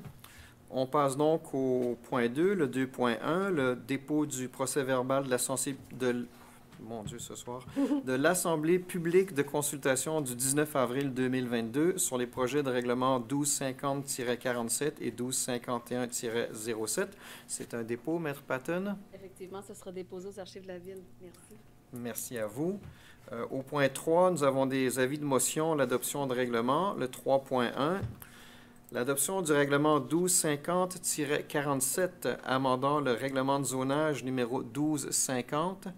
On passe donc au point 2, le 2.1, le dépôt du procès-verbal de l'Assemblée publique de consultation du 19 avril 2022 sur les projets de règlement 1250-47 et 1251-07. C'est un dépôt, Maître Patton? Effectivement, ce sera déposé aux archives de la Ville. Merci. Merci à vous. Au point 3, nous avons des avis de motion, l'adoption de règlement, le 3.1. L'adoption du règlement 1250-47 amendant le règlement de zonage numéro 1250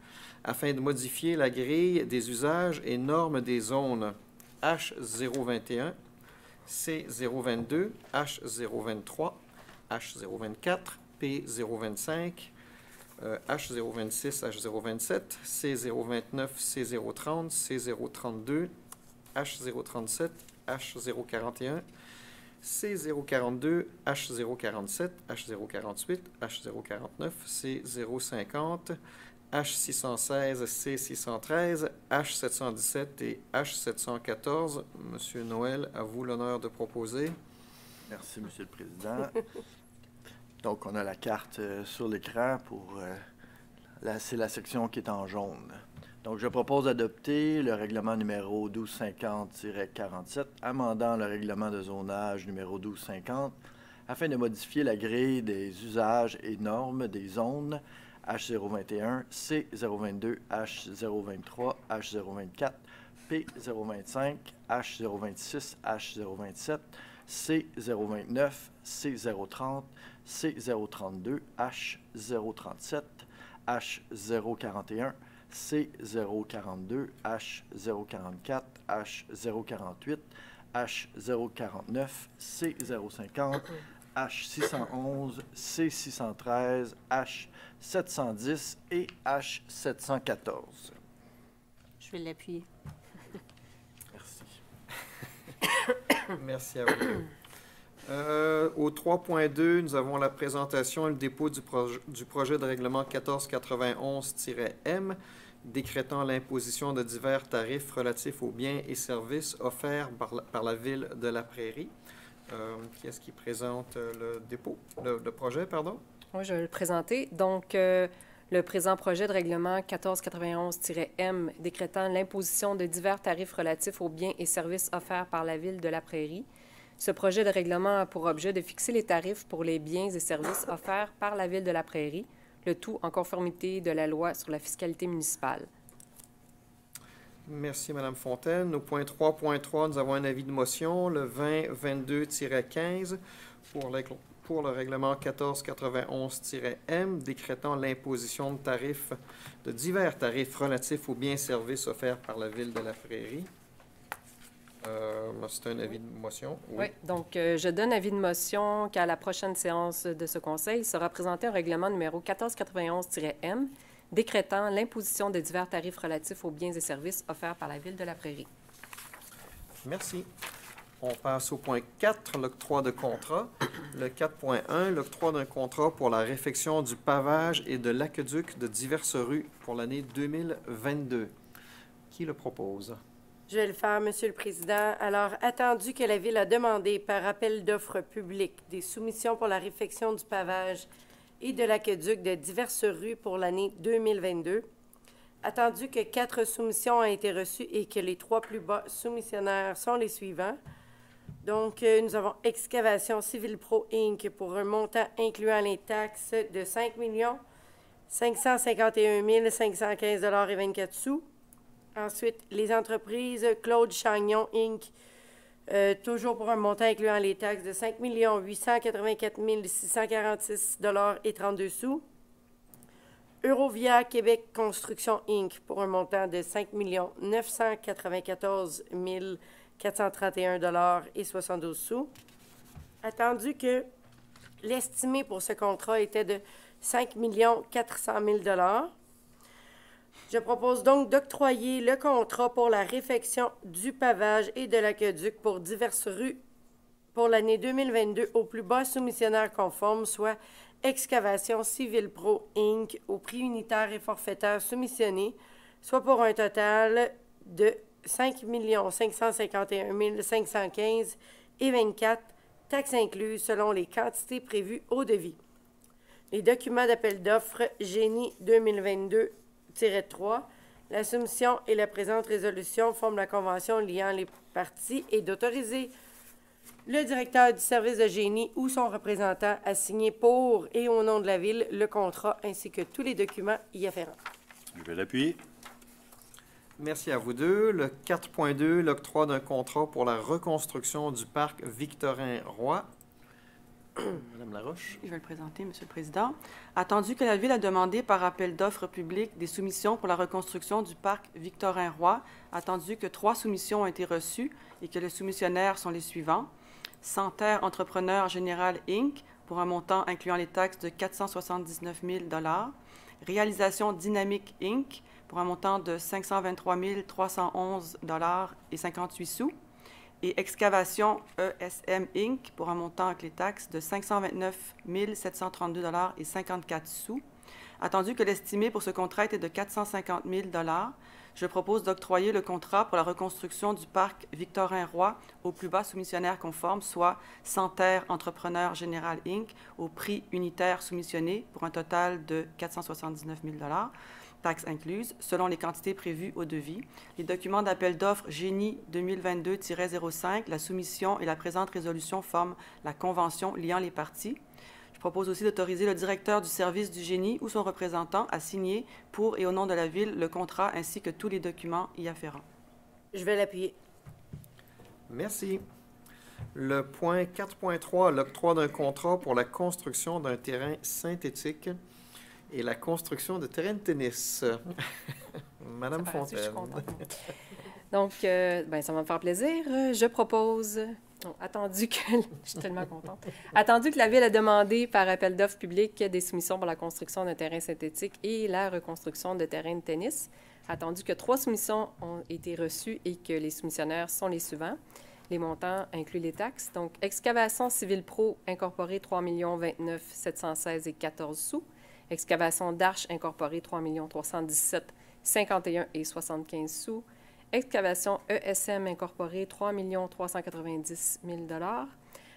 afin de modifier la grille des usages et normes des zones H021, C022, H023, H024, P025, H026, H027, C029, C030, C032, H037, H041, C042, H047, H048, H049, C050, H616, C613, H717 et H714. Monsieur Noël, à vous l'honneur de proposer. Merci, Monsieur le Président. Donc, on a la carte sur l'écran pour... c'est la section qui est en jaune. Donc, je propose d'adopter le règlement numéro 1250-47, amendant le règlement de zonage numéro 1250, afin de modifier la grille des usages et normes des zones H021, C022, H023, H024, P025, H026, H027, C029, C030, C032, H037, H041, C042, H044, H048, H049, C050, H611, C613, H710 et H714. Je vais l'appuyer. Merci. Merci à vous. Au 3.2, nous avons la présentation et le dépôt du projet de règlement 1491-M décrétant l'imposition de divers tarifs relatifs aux biens et services offerts par la Ville de la Prairie. Qui est-ce qui présente le projet, pardon? Oui, je vais le présenter. Donc, le présent projet de règlement 1491-M décrétant l'imposition de divers tarifs relatifs aux biens et services offerts par la Ville de la Prairie. Ce projet de règlement a pour objet de fixer les tarifs pour les biens et services offerts par la Ville de la Prairie, le tout en conformité de la loi sur la fiscalité municipale. Merci, Mme Fontaine. Au point 3.3, nous avons un avis de motion, le 2022-15, pour le règlement 1491-M, décrétant l'imposition de divers tarifs relatifs aux biens et services offerts par la Ville de la Prairie. C'est un avis de motion. Oui, donc je donne avis de motion qu'à la prochaine séance de ce Conseil sera présenté un règlement numéro 1491-M décrétant l'imposition de divers tarifs relatifs aux biens et services offerts par la Ville de la Prairie. Merci. On passe au point 4, l'octroi de contrat. Le 4.1, l'octroi d'un contrat pour la réfection du pavage et de l'aqueduc de diverses rues pour l'année 2022. Qui le propose? Je vais le faire, Monsieur le Président. Alors, attendu que la Ville a demandé par appel d'offres publiques des soumissions pour la réfection du pavage et de l'aqueduc de diverses rues pour l'année 2022, attendu que 4 soumissions ont été reçues et que les 3 plus bas soumissionnaires sont les suivants. Donc, nous avons Excavation Civil Pro Inc. pour un montant incluant les taxes de 5 551 515,24 $. Ensuite, les entreprises Claude Chagnon Inc., toujours pour un montant incluant les taxes de 5 884 646,32 $. Eurovia Québec Construction Inc. pour un montant de 5 994 431,72 $. Attendu que l'estimé pour ce contrat était de 5 400 000 $. Je propose donc d'octroyer le contrat pour la réfection du pavage et de l'aqueduc pour diverses rues pour l'année 2022 au plus bas soumissionnaire conforme, soit Excavation Civil Pro Inc. au prix unitaire et forfaitaire soumissionné, soit pour un total de 5 551 515,24 $, taxes incluses selon les quantités prévues au devis. Les documents d'appel d'offres Génie 2022-3, la soumission et la présente résolution forment la convention liant les parties et d'autoriser le directeur du service de génie ou son représentant à signer pour et au nom de la Ville le contrat ainsi que tous les documents y afférents. Je vais l'appuyer. Merci à vous deux. Le 4.2, l'octroi d'un contrat pour la reconstruction du parc Victorin-Roy. Madame Laroche. Je vais le présenter, Monsieur le Président. Attendu que la Ville a demandé par appel d'offres publiques des soumissions pour la reconstruction du parc Victorin-Roy, attendu que 3 soumissions ont été reçues et que les soumissionnaires sont les suivants. Santerre Entrepreneur Général Inc. pour un montant incluant les taxes de 479 000 $. Réalisation Dynamique Inc. pour un montant de 523 311,58 $. Et Excavation ESM Inc. pour un montant avec les taxes de 529 732,54 $. Attendu que l'estimé pour ce contrat était de 450 000 $, je propose d'octroyer le contrat pour la reconstruction du parc Victorin-Roy au plus bas soumissionnaire conforme, soit Santerre Entrepreneur Général Inc., au prix unitaire soumissionné pour un total de 479 000 $, taxes incluses, selon les quantités prévues au devis. Les documents d'appel d'offres Génie 2022-05, la soumission et la présente résolution forment la convention liant les parties. Je propose aussi d'autoriser le directeur du service du génie ou son représentant à signer pour et au nom de la Ville le contrat ainsi que tous les documents y afférents. Je vais l'appuyer. Merci. Le point 4.3, l'octroi d'un contrat pour la construction d'un terrain synthétique et la construction de terrains de tennis. Madame Fontaine. Je suis contente. Donc, ça va me faire plaisir. Je propose... attendu que... je suis tellement contente. Attendu que la Ville a demandé par appel d'offres publiques des soumissions pour la construction d'un terrain synthétique et la reconstruction de terrains de tennis, attendu que 3 soumissions ont été reçues et que les soumissionnaires sont les suivants. Les montants incluent les taxes. Donc, Excavation Civil Pro incorporée, 3 29 716,14 $. Excavation d'Arche incorporée, 3 317 51,75 $. Excavation ESM incorporée, 3 390 000 $.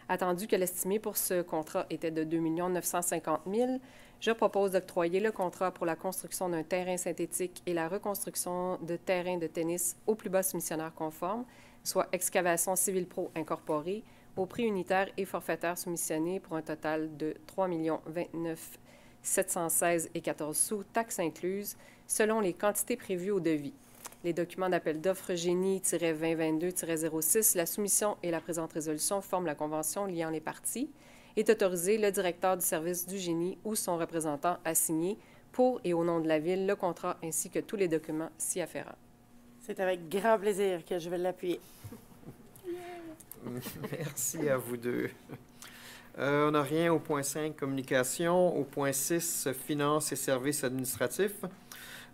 Attendu que l'estimé pour ce contrat était de 2 950 000 $, je propose d'octroyer le contrat pour la construction d'un terrain synthétique et la reconstruction de terrains de tennis au plus bas soumissionnaire conforme, soit Excavation Civil Pro incorporée, au prix unitaire et forfaitaire soumissionné pour un total de 3 29 716,14 $, taxes incluses, selon les quantités prévues au devis. Les documents d'appel d'offres Génie-2022-06, la soumission et la présente résolution forment la convention liant les parties. Est autorisé le directeur du service du Génie ou son représentant à signer pour et au nom de la Ville le contrat ainsi que tous les documents s'y afférents. C'est avec grand plaisir que je vais l'appuyer. Merci à vous deux. On n'a rien au point 5, communication. Au point 6, finances et services administratifs.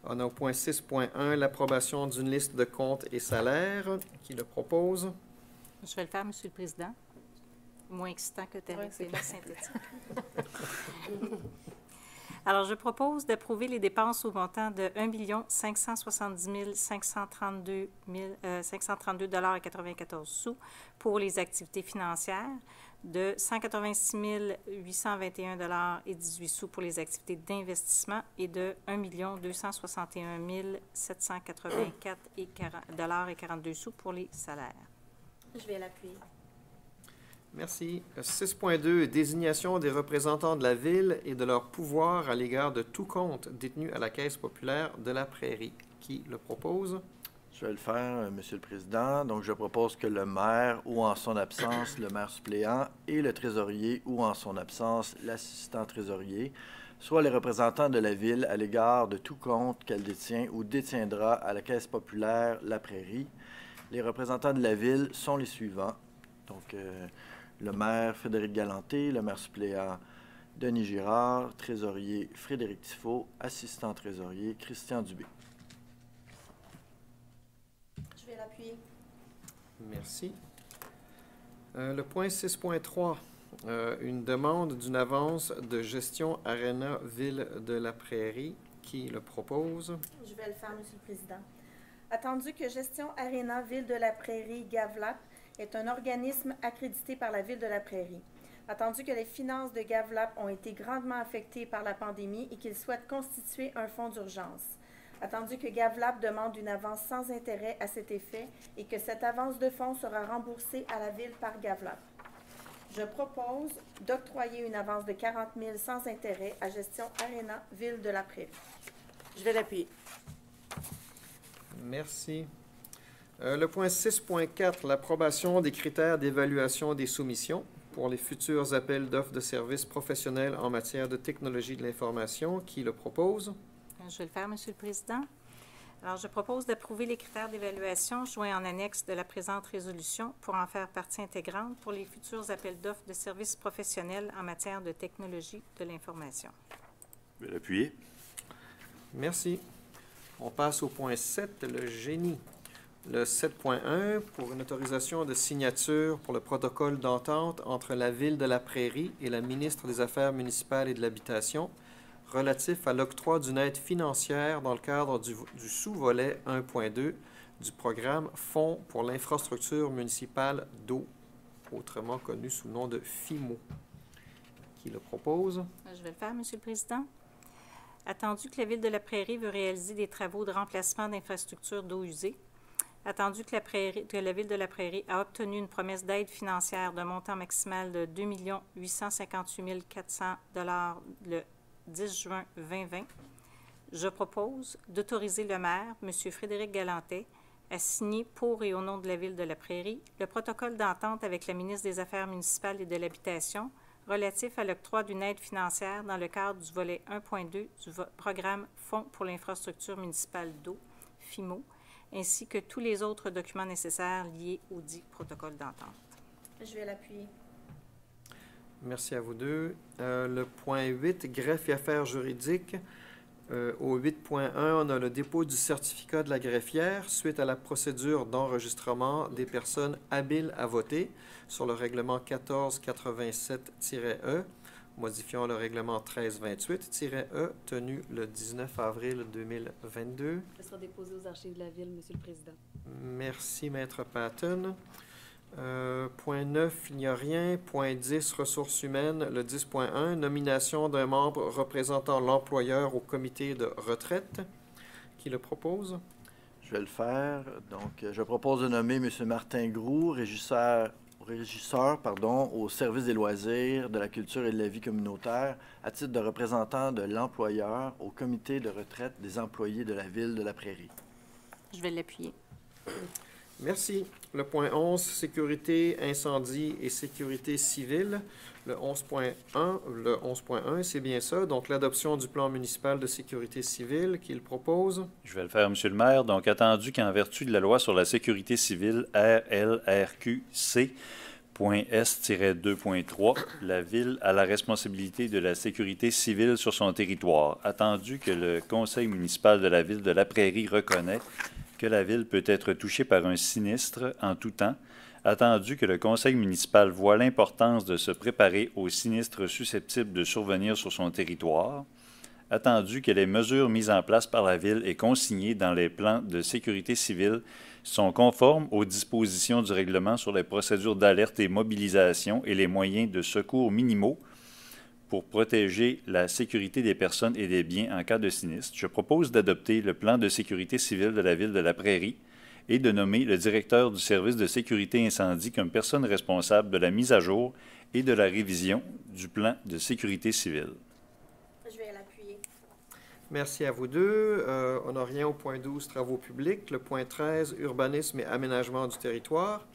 On a au point 6.1, l'approbation d'une liste de comptes et salaires. Qui le propose? Je vais le faire, Monsieur le Président. Moins excitant que terrible, c'est bien synthétique. Alors, je propose d'approuver les dépenses au montant de 1 570 532,94 $ pour les activités financières, de 186 821,18 $ pour les activités d'investissement et de 1 261 784,42 $ pour les salaires. Je vais l'appuyer. Merci. 6.2, désignation des représentants de la Ville et de leur pouvoir à l'égard de tout compte détenu à la Caisse populaire de la Prairie. Qui le propose? Je vais le faire, Monsieur le Président. Donc, je propose que le maire ou en son absence, le maire suppléant et le trésorier ou en son absence, l'assistant trésorier, soient les représentants de la Ville à l'égard de tout compte qu'elle détient ou détiendra à la Caisse populaire La Prairie. Les représentants de la Ville sont les suivants. Donc, le maire Frédéric Galanté, le maire suppléant Denis Girard, trésorier Frédéric Tifo, assistant trésorier Christian Dubé. Je vais l'appuyer. Merci. Le point 6.3, une demande d'une avance de gestion Arena Ville de la Prairie. Qui le propose? Je vais le faire, Monsieur le Président. Attendu que Gestion Arena Ville de la Prairie Gavlap est un organisme accrédité par la Ville de la Prairie. Attendu que les finances de Gavlap ont été grandement affectées par la pandémie et qu'il souhaite constituer un fonds d'urgence. Attendu que Gavlap demande une avance sans intérêt à cet effet et que cette avance de fonds sera remboursée à la Ville par Gavlap. Je propose d'octroyer une avance de 40 000 sans intérêt à Gestion Arena Ville de la Prairie. Je vais l'appuyer. Merci. Le point 6.4, l'approbation des critères d'évaluation des soumissions pour les futurs appels d'offres de services professionnels en matière de technologie de l'information. Qui le propose? Je vais le faire, Monsieur le Président. Alors, je propose d'approuver les critères d'évaluation joints en annexe de la présente résolution pour en faire partie intégrante pour les futurs appels d'offres de services professionnels en matière de technologie de l'information. Je vais l'appuyer. Merci. On passe au point 7, le génie. Le 7.1, pour une autorisation de signature pour le protocole d'entente entre la Ville de la Prairie et la ministre des Affaires municipales et de l'Habitation relatif à l'octroi d'une aide financière dans le cadre du sous-volet 1.2 du programme Fonds pour l'infrastructure municipale d'eau, autrement connu sous le nom de FIMO. Qui le propose? Je vais le faire, Monsieur le Président. Attendu que la Ville de la Prairie veut réaliser des travaux de remplacement d'infrastructures d'eau usée, attendu que la Ville de la Prairie a obtenu une promesse d'aide financière d'un montant maximal de 2 858 400 $ le 10 juin 2020, je propose d'autoriser le maire, M. Frédéric Galantet, à signer pour et au nom de la Ville de la Prairie le protocole d'entente avec la ministre des Affaires municipales et de l'Habitation relatif à l'octroi d'une aide financière dans le cadre du volet 1.2 du programme Fonds pour l'infrastructure municipale d'eau, FIMO, ainsi que tous les autres documents nécessaires liés au dit protocole d'entente. Je vais l'appuyer. Merci à vous deux. Le point 8, greffe et affaires juridiques. Au 8.1, on a le dépôt du certificat de la greffière suite à la procédure d'enregistrement des personnes habiles à voter sur le règlement 1487-E, modifiant le règlement 1328-E, tenu le 19 avril 2022. Ce sera déposé aux archives de la Ville, Monsieur le Président. Merci, Maître Patton. Point 9, il n'y a rien. Point 10, ressources humaines. Le 10.1, nomination d'un membre représentant l'employeur au comité de retraite. Qui le propose? Je vais le faire. Donc, je propose de nommer M. Martin Groux, régisseur au service des loisirs, de la culture et de la vie communautaire, à titre de représentant de l'employeur au comité de retraite des employés de la Ville de la Prairie. Je vais l'appuyer. Merci. Le point 11, sécurité, incendie et sécurité civile. Le 11.1, c'est bien ça. Donc, l'adoption du plan municipal de sécurité civile qu'il propose. Je vais le faire, Monsieur le maire. Donc, attendu qu'en vertu de la loi sur la sécurité civile RLRQC.S-2.3, la Ville a la responsabilité de la sécurité civile sur son territoire. Attendu que le conseil municipal de la Ville de la Prairie reconnaît que la Ville peut être touchée par un sinistre en tout temps, Attendu que le conseil municipal voit l'importance de se préparer aux sinistres susceptibles de survenir sur son territoire, attendu que les mesures mises en place par la Ville et consignées dans les plans de sécurité civile sont conformes aux dispositions du règlement sur les procédures d'alerte et mobilisation et les moyens de secours minimaux pour protéger la sécurité des personnes et des biens en cas de sinistre, je propose d'adopter le plan de sécurité civile de la Ville de la Prairie et de nommer le directeur du service de sécurité incendie comme personne responsable de la mise à jour et de la révision du plan de sécurité civile. Je vais l'appuyer. Merci à vous deux. On n'a rien au point 12, travaux publics. Le point 13, urbanisme et aménagement du territoire.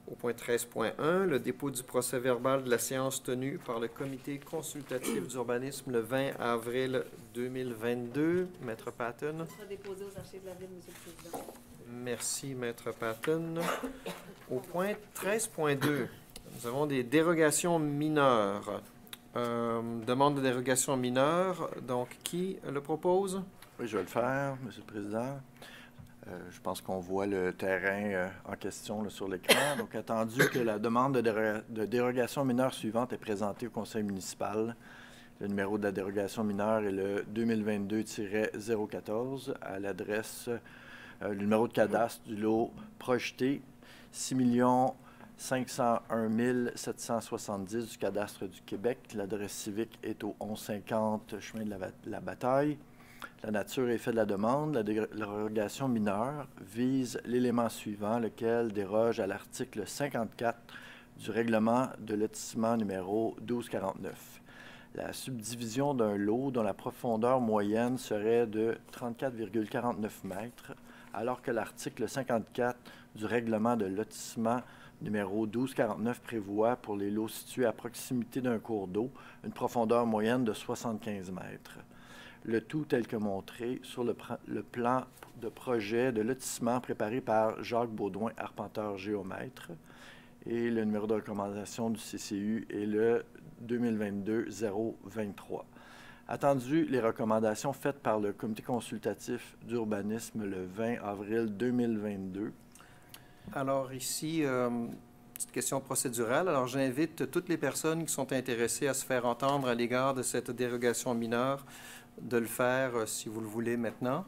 Au point 13.1, le dépôt du procès-verbal de la séance tenue par le comité consultatif d'urbanisme le 20 avril 2022. Maître Patton. Ça sera déposé aux archives de la Ville, Monsieur le Président. Merci, Maître Patton. Au point 13.2, nous avons des dérogations mineures. Demande de dérogation mineure. Donc, qui le propose? Oui, je vais le faire, Monsieur le Président. Je pense qu'on voit le terrain en question là, sur l'écran. Donc, attendu que la demande de dérogation mineure suivante est présentée au conseil municipal, le numéro de la dérogation mineure est le 2022-014 à l'adresse, le numéro de cadastre du lot projeté 6 501 770 du cadastre du Québec. L'adresse civique est au 1150 chemin de la Bataille. La nature et effet de la demande, la dérogation mineure vise l'élément suivant, lequel déroge à l'article 54 du règlement de lotissement numéro 1249. La subdivision d'un lot dont la profondeur moyenne serait de 34,49 mètres, alors que l'article 54 du règlement de lotissement numéro 1249 prévoit pour les lots situés à proximité d'un cours d'eau une profondeur moyenne de 75 mètres. Le tout tel que montré sur le plan de projet de lotissement préparé par Jacques Baudouin, arpenteur géomètre. Et le numéro de recommandation du CCU est le 2022-023. Attendu les recommandations faites par le comité consultatif d'urbanisme le 20 avril 2022. Alors ici, petite question procédurale. Alors j'invite toutes les personnes qui sont intéressées à se faire entendre à l'égard de cette dérogation mineure de le faire si vous le voulez maintenant.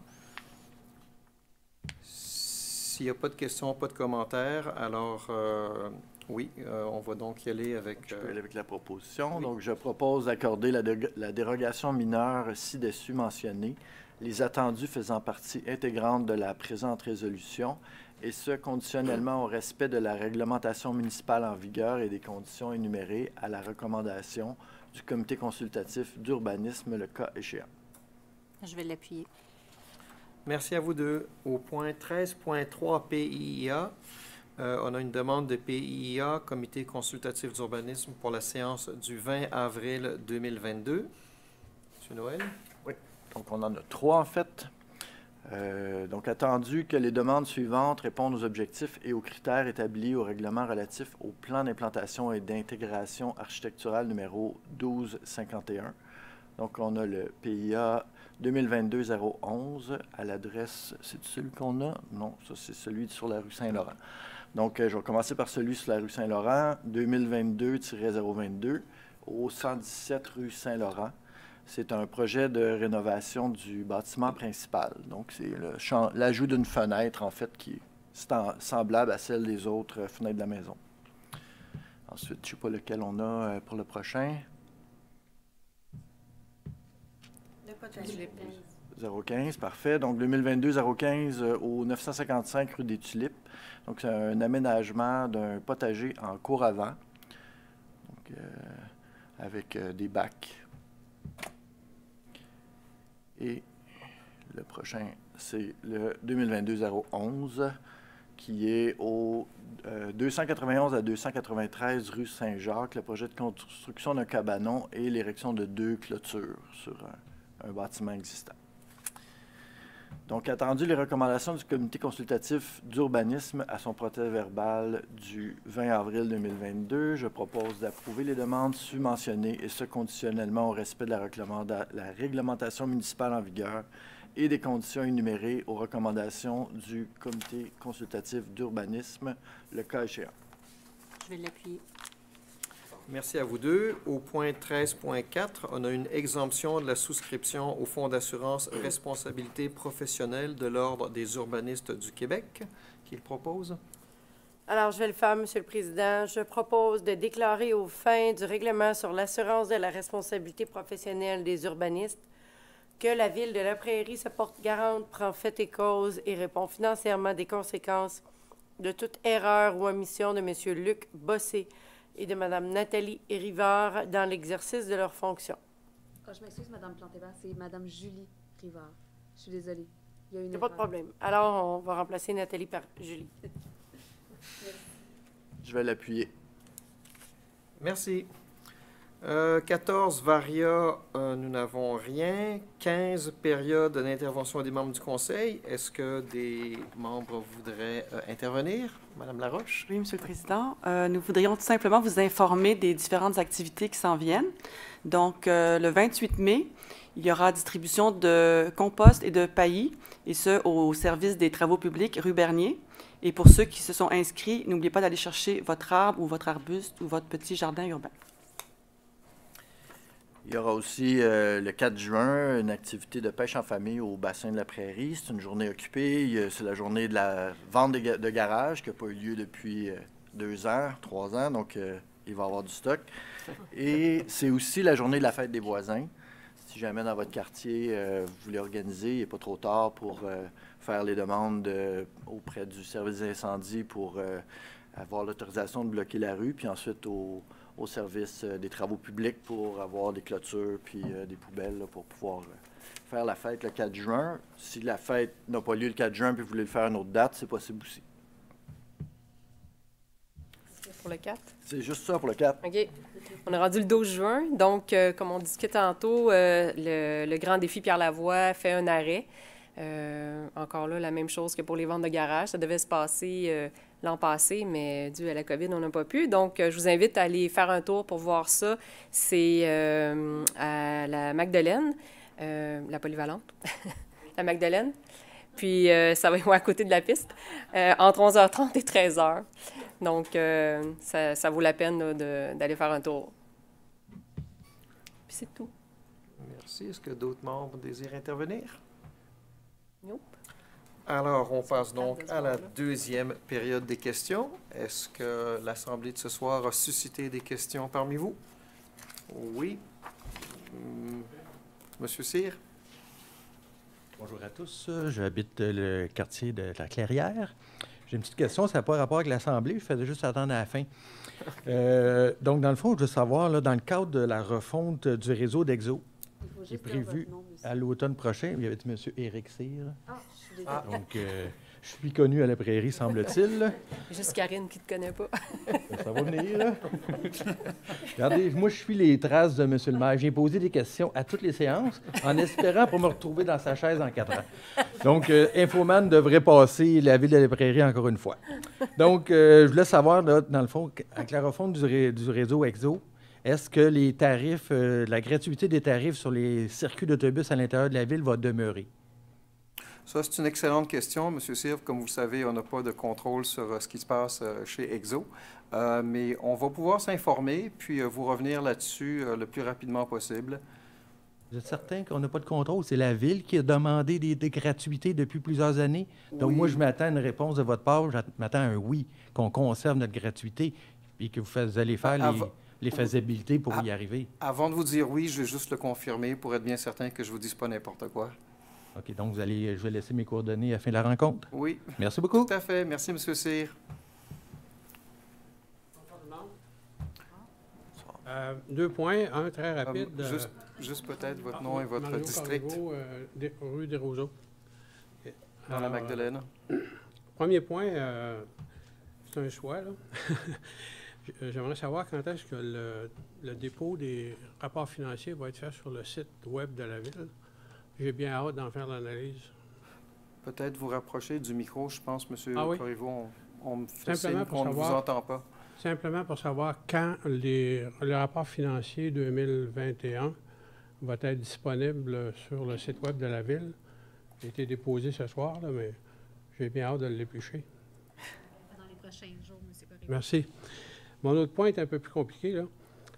S'il n'y a pas de questions, pas de commentaires, alors oui, on va donc y aller avec... Je peux aller avec la proposition. Oui. Donc, je propose d'accorder la dérogation mineure ci-dessus mentionnée, les attendus faisant partie intégrante de la présente résolution, et ce, conditionnellement au respect de la réglementation municipale en vigueur et des conditions énumérées à la recommandation du comité consultatif d'urbanisme, le cas échéant. Je vais l'appuyer. Merci à vous deux. Au point 13.3 PIIA, on a une demande de PIIA, Comité consultatif d'urbanisme, pour la séance du 20 avril 2022. Monsieur Noël? Oui. Donc, on en a 3 en fait. Donc, attendu que les demandes suivantes répondent aux objectifs et aux critères établis au règlement relatif au plan d'implantation et d'intégration architecturale numéro 1251. Donc, on a le PIA 2022-011 à l'adresse, c'est celui qu'on a? Non, ça c'est celui sur la rue Saint-Laurent. Donc, je vais commencer par celui sur la rue Saint-Laurent, 2022-022, au 117 rue Saint-Laurent. C'est un projet de rénovation du bâtiment principal. Donc, c'est l'ajout d'une fenêtre, en fait, qui est semblable à celle des autres fenêtres de la maison. Ensuite, je ne sais pas lequel on a pour le prochain. 015, parfait. Donc, 2022-015 au 955 rue des Tulipes. Donc, c'est un aménagement d'un potager en cour avant, donc, avec des bacs. Et le prochain, c'est le 2022-011, qui est au 291 à 293 rue Saint-Jacques, le projet de construction d'un cabanon et l'érection de 2 clôtures sur un bâtiment existant. Donc, attendu les recommandations du comité consultatif d'urbanisme à son procès-verbal du 20 avril 2022, je propose d'approuver les demandes submentionnées et ce conditionnellement au respect de la réglementation municipale en vigueur et des conditions énumérées aux recommandations du Comité consultatif d'urbanisme, le cas échéant. Je vais l'appuyer. Merci à vous deux. Au point 13.4, on a une exemption de la souscription au Fonds d'assurance responsabilité professionnelle de l'Ordre des urbanistes du Québec. Qui le propose? Alors, je vais le faire, Monsieur le Président. Je propose de déclarer aux fins du règlement sur l'assurance de la responsabilité professionnelle des urbanistes que la Ville de La Prairie se porte garante, prend fait et cause et répond financièrement des conséquences de toute erreur ou omission de M. Luc Bossé et de Mme Nathalie Rivard dans l'exercice de leurs fonctions. Oh, je m'excuse, Mme Plantébert, c'est Mme Julie Rivard. Je suis désolée. Il y a une Il n'y a pas de problème. Alors, on va remplacer Nathalie par Julie. Je vais l'appuyer. Merci. 14, varia, nous n'avons rien. 15, période d'intervention des membres du Conseil. Est-ce que des membres voudraient intervenir? Madame Laroche? Oui, Monsieur le Président. Nous voudrions tout simplement vous informer des différentes activités qui s'en viennent. Donc, le 28 mai, il y aura distribution de compost et de paillis, et ce, au service des travaux publics rue Bernier. Et pour ceux qui se sont inscrits, n'oubliez pas d'aller chercher votre arbre ou votre arbuste ou votre petit jardin urbain. Il y aura aussi le 4 juin une activité de pêche en famille au bassin de la Prairie. C'est une journée occupée. C'est la journée de la vente de garage qui n'a pas eu lieu depuis 2 ans, 3 ans. Donc, il va y avoir du stock. Et c'est aussi la journée de la fête des voisins. Si jamais dans votre quartier, vous voulez organiser, il n'est pas trop tard pour faire les demandes auprès du service d'incendie pour avoir l'autorisation de bloquer la rue, puis ensuite au service des travaux publics pour avoir des clôtures puis des poubelles là, pour pouvoir faire la fête le 4 juin. Si la fête n'a pas lieu le 4 juin puis vous voulez le faire à une autre date, c'est possible aussi. Pour le 4? C'est juste ça pour le 4. OK. On est rendu le 12 juin. Donc, comme on discutait tantôt, le grand défi Pierre Lavoie fait un arrêt. Encore là, la même chose que pour les ventes de garage. Ça devait se passer l'an passé, mais dû à la COVID, on n'a pas pu. Donc, je vous invite à aller faire un tour pour voir ça. C'est à la Magdeleine, la polyvalente, la Magdeleine. Puis, ça va être à côté de la piste, entre 11h30 et 13h. Donc, ça vaut la peine là, d'aller faire un tour. Puis, c'est tout. Merci. Est-ce que d'autres membres désirent intervenir? Nope. Alors, on passe donc à la deuxième période des questions. Est-ce que l'Assemblée de ce soir a suscité des questions parmi vous? Oui. Monsieur Cyr? Bonjour à tous. J'habite le quartier de la Clairière. J'ai une petite question, ça n'a pas rapport avec l'Assemblée, je faisais juste attendre à la fin. Donc, dans le fond, je veux savoir, là, dans le cadre de la refonte du réseau d'Exo, qui est prévu à l'automne prochain, il y avait M. Éric Cyr. Ah, je suis désolée. Donc, je suis connu à la Prairie, semble-t-il. Juste Karine qui ne te connaît pas. Ça va venir, là. Regardez, moi, je suis les traces de M. le maire. J'ai posé des questions à toutes les séances en espérant pour me retrouver dans sa chaise en 4 ans. Donc, Infoman devrait passer la ville de la Prairie encore une fois. Donc, je voulais savoir, là, dans le fond, avec la refonte du réseau EXO, est-ce que les tarifs, la gratuité des tarifs sur les circuits d'autobus à l'intérieur de la ville va demeurer? Ça, c'est une excellente question, M. Cyr. Comme vous le savez, on n'a pas de contrôle sur ce qui se passe chez EXO. Mais on va pouvoir s'informer puis vous revenir là-dessus le plus rapidement possible. Vous êtes certain qu'on n'a pas de contrôle? C'est la Ville qui a demandé des gratuités depuis plusieurs années. Donc, Oui. moi, je m'attends à une réponse de votre part. Je m'attends à un oui, qu'on conserve notre gratuité et que vous allez faire les faisabilités pour y arriver. Avant de vous dire oui, je vais juste le confirmer pour être bien certain que je ne vous dise pas n'importe quoi. OK, donc je vais laisser mes coordonnées à la fin de la rencontre. Oui. Merci beaucoup. Tout à fait. Merci, M. Cyr. 2 points. Un très rapide. Juste peut-être votre nom et votre Mario district. Corriveau, rue des Roseaux. Dans la Magdeleine. Premier point, c'est un choix, là. J'aimerais savoir quand est-ce que le dépôt des rapports financiers va être fait sur le site web de la Ville. J'ai bien hâte d'en faire l'analyse. Peut-être vous rapprocher du micro, je pense, M. Oui. Corriveau. On me fait Simplement signe pour qu'on ne vous savoir- entend pas. Simplement pour savoir quand le rapport financier 2021 va être disponible sur le site web de la Ville. a été déposé ce soir, là, mais j'ai bien hâte de l'éplucher. Dans les prochains jours, M. Corriveau. Merci. Mon autre point est un peu plus compliqué, là.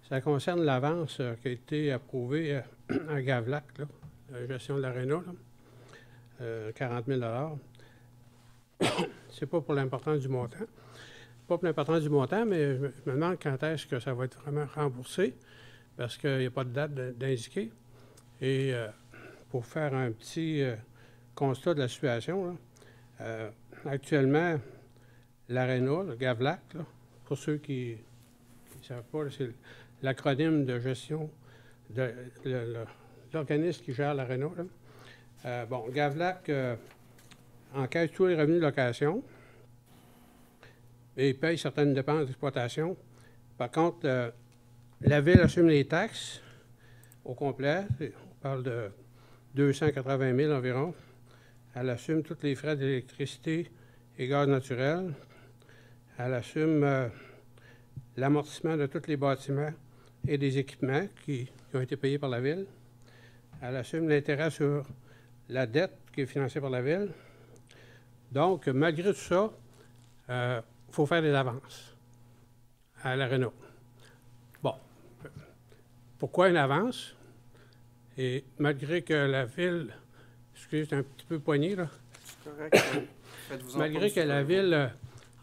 Ça concerne l'avance qui a été approuvée à Gavlac, là, la gestion de l'aréna, 40 000 C'est pas pour l'importance du montant. Pas pour l'importance du montant, mais je me demande quand est-ce que ça va être vraiment remboursé, parce qu'il n'y a pas de date d'indiquer. Et pour faire un petit constat de la situation, là, actuellement, l'aréna, le Gavlac, là, pour ceux qui ne savent pas, c'est l'acronyme de gestion de l'organisme qui gère l'aréna. Bon, Gavlac encaisse tous les revenus de location et paye certaines dépenses d'exploitation. Par contre, la Ville assume les taxes au complet. On parle de 280 000 environ. Elle assume tous les frais d'électricité et gaz naturel. Elle assume l'amortissement de tous les bâtiments et des équipements qui ont été payés par la Ville. Elle assume l'intérêt sur la dette qui est financée par la Ville. Donc, malgré tout ça, il faut faire des avances à l'aréna. Bon, pourquoi une avance? Et malgré que la Ville, excusez, c'est un petit peu poigné, là. C'est correct. Malgré que la Ville,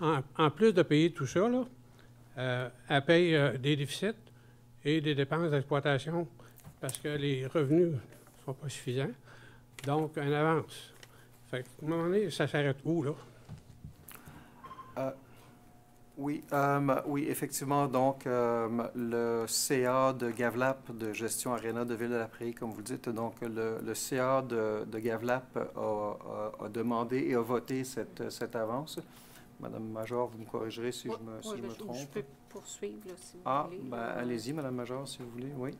en plus de payer tout ça, là, elle paye des déficits et des dépenses d'exploitation parce que les revenus ne sont pas suffisants. Donc, une avance. Fait qu'à un moment donné, ça s'arrête où, là? Oui, oui, effectivement. Donc, le CA de Gavlap de gestion Aréna de Ville-de-la-Prairie, comme vous le dites, donc le CA de Gavlap a demandé et a voté cette avance. Madame Major, vous me corrigerez si je me trompe. Je peux poursuivre, là, si vous voulez. Ben, allez-y, Madame Major, si vous voulez, oui.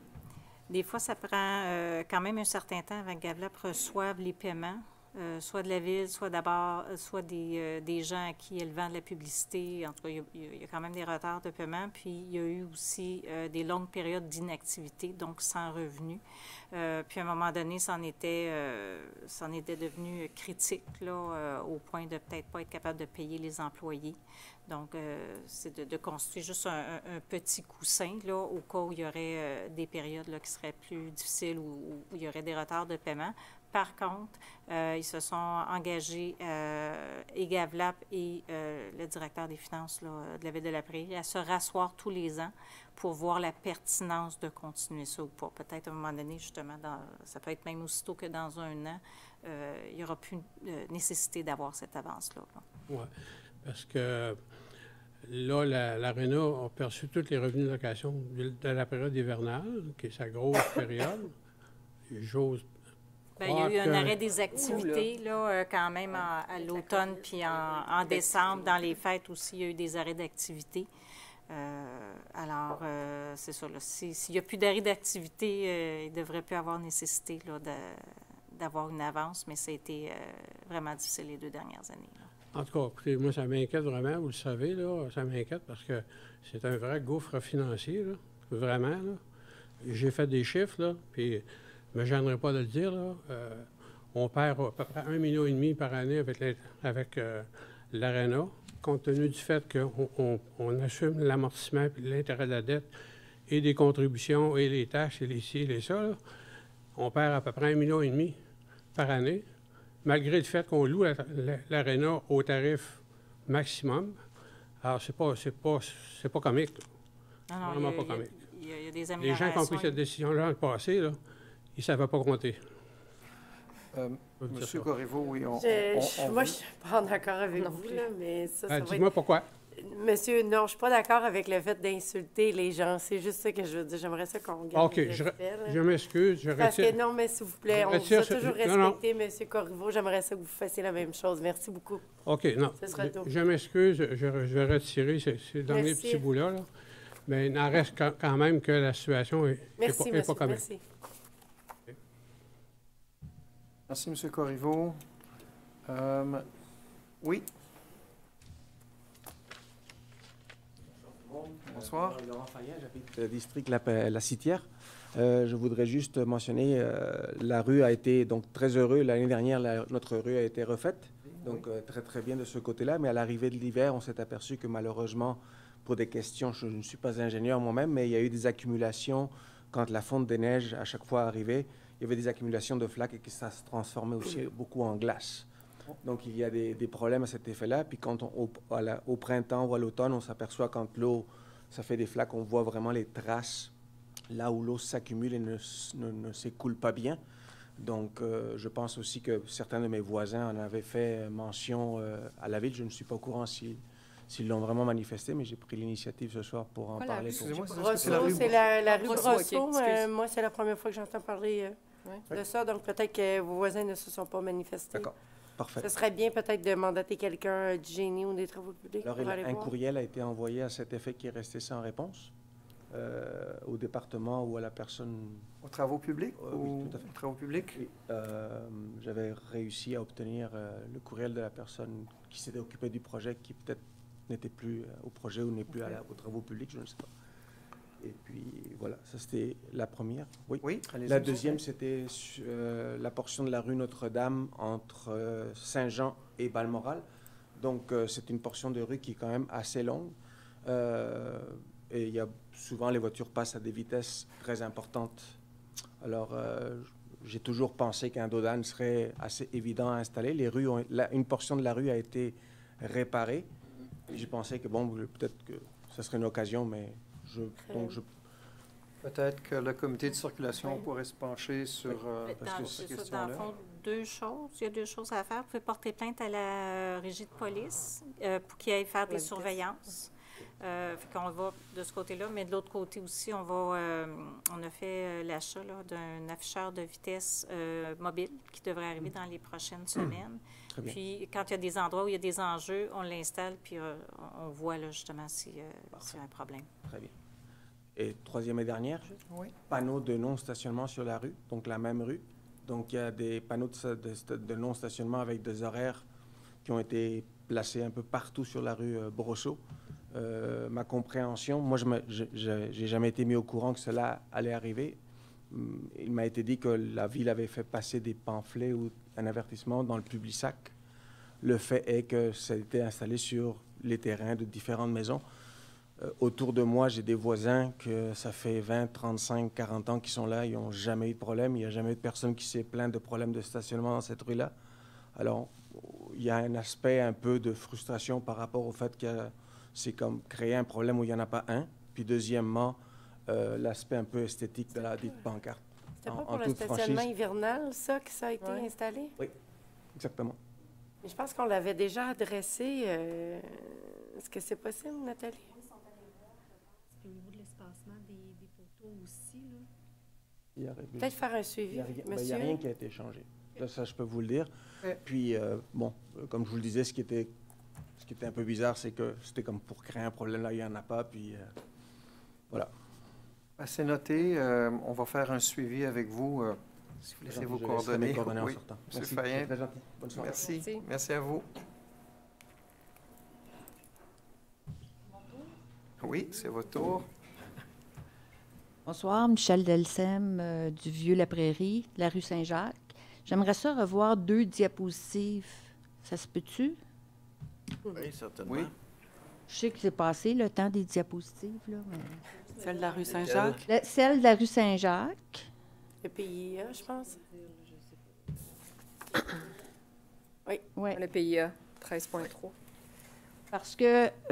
Des fois, ça prend quand même un certain temps avant que Gavlap reçoive les paiements, soit de la Ville, soit des gens à qui elle vend de la publicité. En tout cas, il y a quand même des retards de paiement. Puis, il y a eu aussi des longues périodes d'inactivité, donc sans revenus. Puis, à un moment donné, c'en était devenu critique, là, au point de peut-être pas être capable de payer les employés. Donc, c'est de constituer juste un petit coussin, là, au cas où il y aurait des périodes là, qui seraient plus difficiles ou où il y aurait des retards de paiement. Par contre, ils se sont engagés, et Gavlap et le directeur des finances là, de la Ville-de-la-Prairie, à se rasseoir tous les ans pour voir la pertinence de continuer ça ou pas. Peut-être à un moment donné, justement, ça peut être même aussitôt que dans un an, il n'y aura plus nécessité d'avoir cette avance-là. Oui, parce que là, l'aréna a perçu tous les revenus de location de la période hivernale, qui est sa grosse période. J'ose. Bien, il y a eu un arrêt des activités, là, quand même, à l'automne, puis en décembre, dans les fêtes aussi, il y a eu des arrêts d'activité. Alors, c'est ça, là, s'il n'y a plus d'arrêt d'activité, il ne devrait plus avoir nécessité là, d'avoir une avance, mais ça a été vraiment difficile les 2 dernières années. Là. En tout cas, écoutez, moi, ça m'inquiète vraiment, vous le savez, là, ça m'inquiète parce que c'est un vrai gouffre financier, là, vraiment, là. J'ai fait des chiffres, là, puis je ne me gênerai pas de le dire, là. On perd à peu près 1,5 million par année avec l'aréna, compte tenu du fait qu'on assume l'amortissement et l'intérêt de la dette et des contributions et les taxes et les ci et les ça, là. On perd à peu près 1,5 million par année, malgré le fait qu'on loue l'aréna au tarif maximum. Alors, c'est pas comique. Non, non, vraiment pas comique. Il y a des améliorations. Les gens qui ont pris cette décision-là dans le passé, là, ils ne savaient pas compter. Monsieur Corriveau, oui, moi, je ne suis pas d'accord avec vous, là, mais ça va dis-moi pourquoi. Monsieur, non, je ne suis pas d'accord avec le fait d'insulter les gens. C'est juste ça que je veux dire. J'aimerais ça qu'on garde OK, je m'excuse, je retire. Parce que non, mais s'il vous plaît, on vous a toujours respecté, Monsieur Corriveau. J'aimerais ça que vous fassiez la même chose. Merci beaucoup. OK, non, je m'excuse, je vais retirer ces derniers petits bouts-là, là. Mais il en reste quand même que la situation n'est pas comique. Merci. Merci, M. Corriveau. Oui. Bonsoir. Laurent Fayet, j'habite le district La Citière. Je voudrais juste mentionner, la rue a été donc très heureux. L'année dernière, notre rue a été refaite, donc très très bien de ce côté-là. Mais à l'arrivée de l'hiver, on s'est aperçu que malheureusement, pour des questions, je ne suis pas ingénieur moi-même, mais il y a eu des accumulations quand la fonte des neiges à chaque fois arrivait. Il y avait des accumulations de flaques et que ça se transformait aussi beaucoup en glace. Donc il y a des problèmes à cet effet-là. Puis quand au printemps ou à l'automne, on s'aperçoit quand l'eau, ça fait des flaques, on voit vraiment les traces là où l'eau s'accumule et ne s'écoule pas bien. Donc je pense aussi que certains de mes voisins en avaient fait mention à la ville. Je ne suis pas au courant s'ils l'ont vraiment manifesté, mais j'ai pris l'initiative ce soir pour en parler. Brosseau, c'est la rue Brosseau. Moi, c'est la première fois que j'entends parler de ça, donc peut-être que vos voisins ne se sont pas manifestés. D'accord, parfait. Ce serait bien peut-être de mandater quelqu'un du génie ou des travaux publics Alors, pour aller un voir. courriel a été envoyé à cet effet qui est resté sans réponse au département ou à la personne... Aux travaux publics? Oui, tout à fait. Aux travaux publics? Oui. J'avais réussi à obtenir le courriel de la personne qui s'était occupée du projet, qui peut-être n'était plus au projet ou n'est plus aux travaux publics, je ne sais pas. Et puis, voilà, ça c'était la première. Oui, la deuxième, c'était la portion de la rue Notre-Dame entre Saint-Jean et Balmoral. Donc, c'est une portion de rue qui est quand même assez longue. Et il y a souvent, les voitures passent à des vitesses très importantes. Alors, j'ai toujours pensé qu'un dos d'âne serait assez évident à installer. Les rues une portion de la rue a été réparée. J'ai pensé que, bon, peut-être que ce serait une occasion, mais Peut-être que le comité de circulation pourrait se pencher sur cette question-là. Dans le fond, deux choses. Il y a deux choses à faire. Vous pouvez porter plainte à la régie de police pour qu'ils aillent faire des surveillances. Fait qu'on va de ce côté-là, mais de l'autre côté aussi, on a fait l'achat d'un afficheur de vitesse mobile qui devrait arriver dans les prochaines semaines. Puis, quand il y a des endroits où il y a des enjeux, on l'installe, puis on voit là, justement s'il y a un problème. Très bien. Et troisième et dernière, panneaux de non-stationnement sur la rue, donc la même rue. Donc, il y a des panneaux de non-stationnement avec des horaires qui ont été placés un peu partout sur la rue Brosseau. Ma compréhension, moi, je n'ai jamais été mis au courant que cela allait arriver. Il m'a été dit que la ville avait fait passer des pamphlets ou un avertissement dans le Publisac. Le fait est que ça a été installé sur les terrains de différentes maisons. Autour de moi, j'ai des voisins que ça fait 20, 35, 40 ans qui sont là. Ils n'ont jamais eu de problème. Il n'y a jamais eu de personne qui s'est plaint de problèmes de stationnement dans cette rue-là. Alors, il y a un aspect un peu de frustration par rapport au fait que c'est comme créer un problème où il n'y en a pas un. Puis deuxièmement, l'aspect un peu esthétique de la dite pancarte. C'était pas pour le stationnement hivernal, ça, que ça a été installé? Oui, exactement. Mais je pense qu'on l'avait déjà adressé. Est-ce que c'est possible, Nathalie? Au niveau de l'espacement des poteaux aussi, là. Peut-être faire un suivi, monsieur. Il n'y a rien qui a été changé. Là, ça, je peux vous le dire. Puis, comme je vous le disais, ce qui était un peu bizarre, c'est que c'était comme pour créer un problème. Là, il n'y en a pas. Puis, voilà. C'est noté. On va faire un suivi avec vous. Si vous laissez vos coordonnées. En sortant. Monsieur Fayet. Très gentil. Bonne soirée. Merci. Merci à vous. Oui, c'est votre tour. Bonsoir, Michel Delsem du Vieux-la-Prairie, de la rue Saint-Jacques. J'aimerais ça revoir 2 diapositives. Ça se peut-tu? Oui, certainement. Oui. Je sais que c'est passé le temps des diapositives, là. Mais... Celle de la rue Saint-Jacques? Celle de la rue Saint-Jacques. Le PIA, je pense. Oui. Le PIA, 13.3.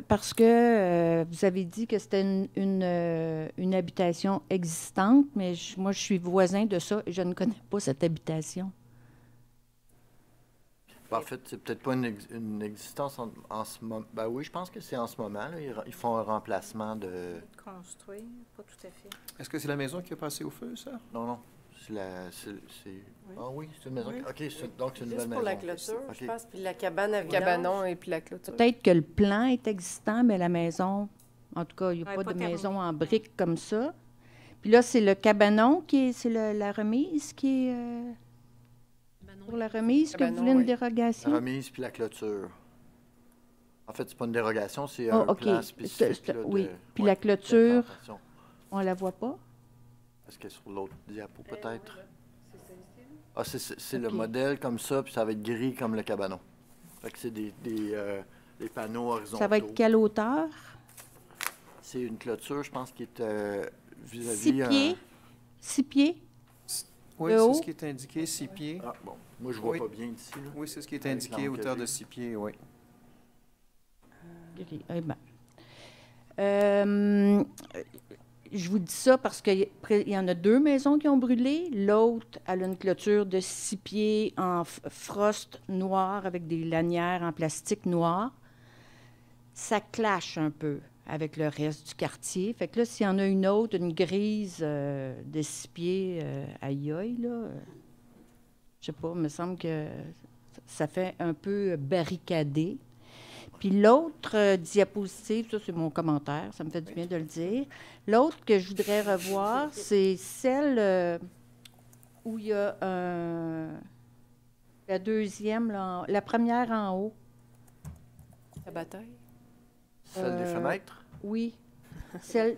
Parce que vous avez dit que c'était une habitation existante, mais moi, je suis voisin de ça et je ne connais pas cette habitation. En fait, c'est peut-être pas une existence en ce moment. Ben oui, je pense que c'est en ce moment. Là, ils font un remplacement de... Construire, pas tout à fait. Est-ce que c'est la maison qui a passé au feu, ça? Non, non. Oui. Ah oui, c'est une maison. Oui. OK, donc c'est une nouvelle maison. Juste pour la clôture, je pense, puis la cabane à Le vidange. cabanon et puis la clôture. Peut-être que le plan est existant, mais la maison, en tout cas, il n'y a pas de terminé. maison en briques comme ça. Puis là, c'est le cabanon c'est la remise qui est... pour la remise, que vous voulez une dérogation? La remise puis la clôture. En fait, c'est pas une dérogation, c'est un plan spécifique. Là, oui. Puis la clôture, on la voit pas? Est-ce qu'elle est sur l'autre diapo, peut-être? Ah, c'est le modèle comme ça, puis ça va être gris comme le cabanon. Fait que c'est des panneaux horizontaux. Ça va être quelle hauteur? C'est une clôture, je pense, qui est vis-à-vis... 6 pieds? 6 pieds? Oui, c'est ce qui est indiqué, 6 pieds. Ah, bon. Moi, je vois pas bien ici. Là. Oui, c'est ce qui est indiqué, hauteur de 6 pieds, oui. Gris. Eh bien. Je vous dis ça parce qu'il y en a 2 maisons qui ont brûlé. L'autre, elle a une clôture de 6 pieds en frost noir avec des lanières en plastique noir. Ça clash un peu avec le reste du quartier. Fait que là, s'il y en a une autre, une grise de 6 pieds, aïe aïe, là, je sais pas, il me semble que ça fait un peu barricadé. Puis l'autre diapositive, ça c'est mon commentaire, ça me fait du bien de le dire. L'autre que je voudrais revoir, c'est celle où il y a la deuxième, là, la première en haut. La bataille? Celle des fenêtres? Oui. Celle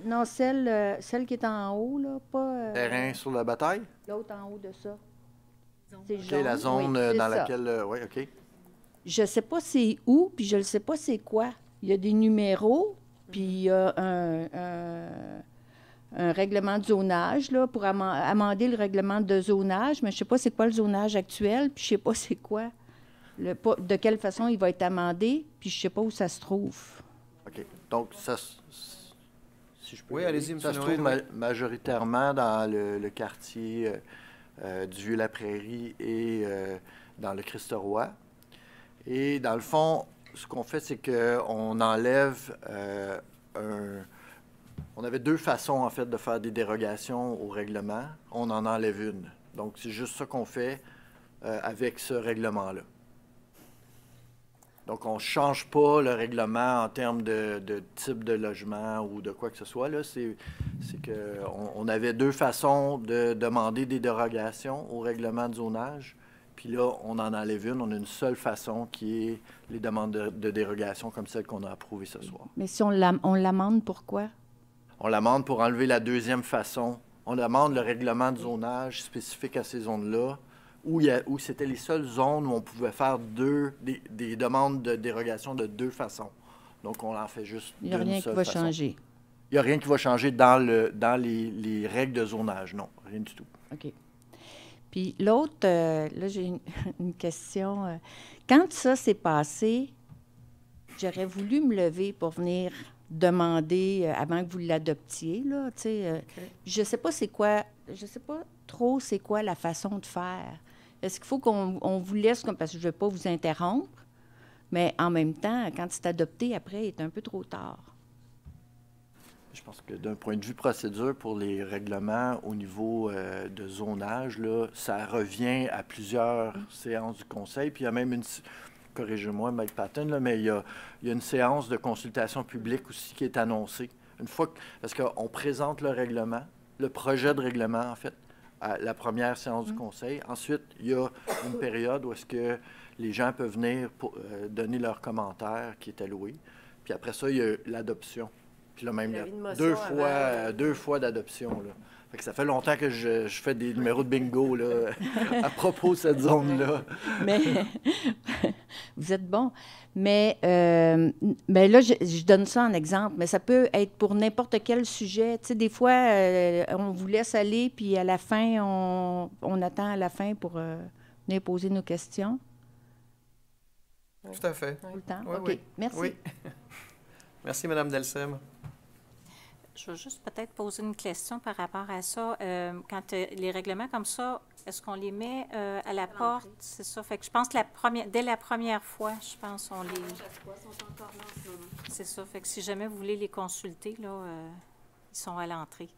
qui est en haut, là, pas... Terrain sur la bataille? L'autre en haut de ça. C'est OK, jaune. la zone oui, dans ça. laquelle... oui, OK. Je ne sais pas c'est où, puis je ne sais pas c'est quoi. Il y a des numéros, puis il y a un règlement de zonage là, pour amender le règlement de zonage, mais je ne sais pas c'est quoi le zonage actuel, puis je ne sais pas c'est quoi, de quelle façon il va être amendé, puis je ne sais pas où ça se trouve. OK. Donc, ça, si je peux... Oui, allez-y, M. Ça se trouve majoritairement dans le quartier du Vieux-la-Prairie et dans le Christ-Roi. Et dans le fond, ce qu'on fait, c'est qu'on enlève on avait 2 façons, en fait, de faire des dérogations au règlement. On en enlève une. Donc, c'est juste ça qu'on fait avec ce règlement-là. Donc, on ne change pas le règlement en termes de type de logement ou de quoi que ce soit. Là. C'est qu'on avait 2 façons de demander des dérogations au règlement de zonage. Puis là, on en enlève une. On a une seule façon qui est les demandes de dérogation comme celle qu'on a approuvée ce soir. Mais si on l'amende, pourquoi? On l'amende pour enlever la deuxième façon. On amende le règlement de zonage spécifique à ces zones-là, où c'était les seules zones où on pouvait faire des demandes de dérogation de 2 façons. Donc, on en fait juste d'une seule façon. Il n'y a rien qui va changer? Il n'y a rien qui va changer dans les règles de zonage, non. Rien du tout. OK. Puis l'autre, là, j'ai une question. Quand ça s'est passé, j'aurais voulu me lever pour venir demander, avant que vous l'adoptiez, là, tu sais. Je sais pas c'est quoi, je sais pas trop c'est quoi la façon de faire. Est-ce qu'il faut qu'on vous laisse, parce que je ne veux pas vous interrompre, mais en même temps, quand c'est adopté, après, il est un peu trop tard. Je pense que d'un point de vue procédure, pour les règlements au niveau de zonage, là, ça revient à plusieurs séances du Conseil. Puis il y a même corrigez-moi, Mike Patton, là, mais il y a une séance de consultation publique aussi qui est annoncée. Une fois parce qu'on présente le règlement, le projet de règlement, en fait, à la première séance du Conseil. Ensuite, il y a une période où est-ce que les gens peuvent venir pour, donner leurs commentaires qui est alloué. Puis après ça, il y a l'adoption. Puis là, même deux fois d'adoption. Là. Fait que ça fait longtemps que je fais des numéros de bingo là, à propos de cette zone-là. Mais vous êtes bon. Mais là, je donne ça en exemple, mais ça peut être pour n'importe quel sujet. Tu sais, des fois, on vous laisse aller, puis à la fin, on attend à la fin pour venir poser nos questions. Tout à fait. Tout le temps? Oui, OK. oui. Merci. Oui. Merci, Mme Delsem. Je vais juste peut-être poser une question par rapport à ça. Quand les règlements comme ça, est-ce qu'on les met à la porte? C'est ça. Fait que je pense que dès la première fois, je pense on les... C'est ça. Fait que si jamais vous voulez les consulter, là, ils sont à l'entrée.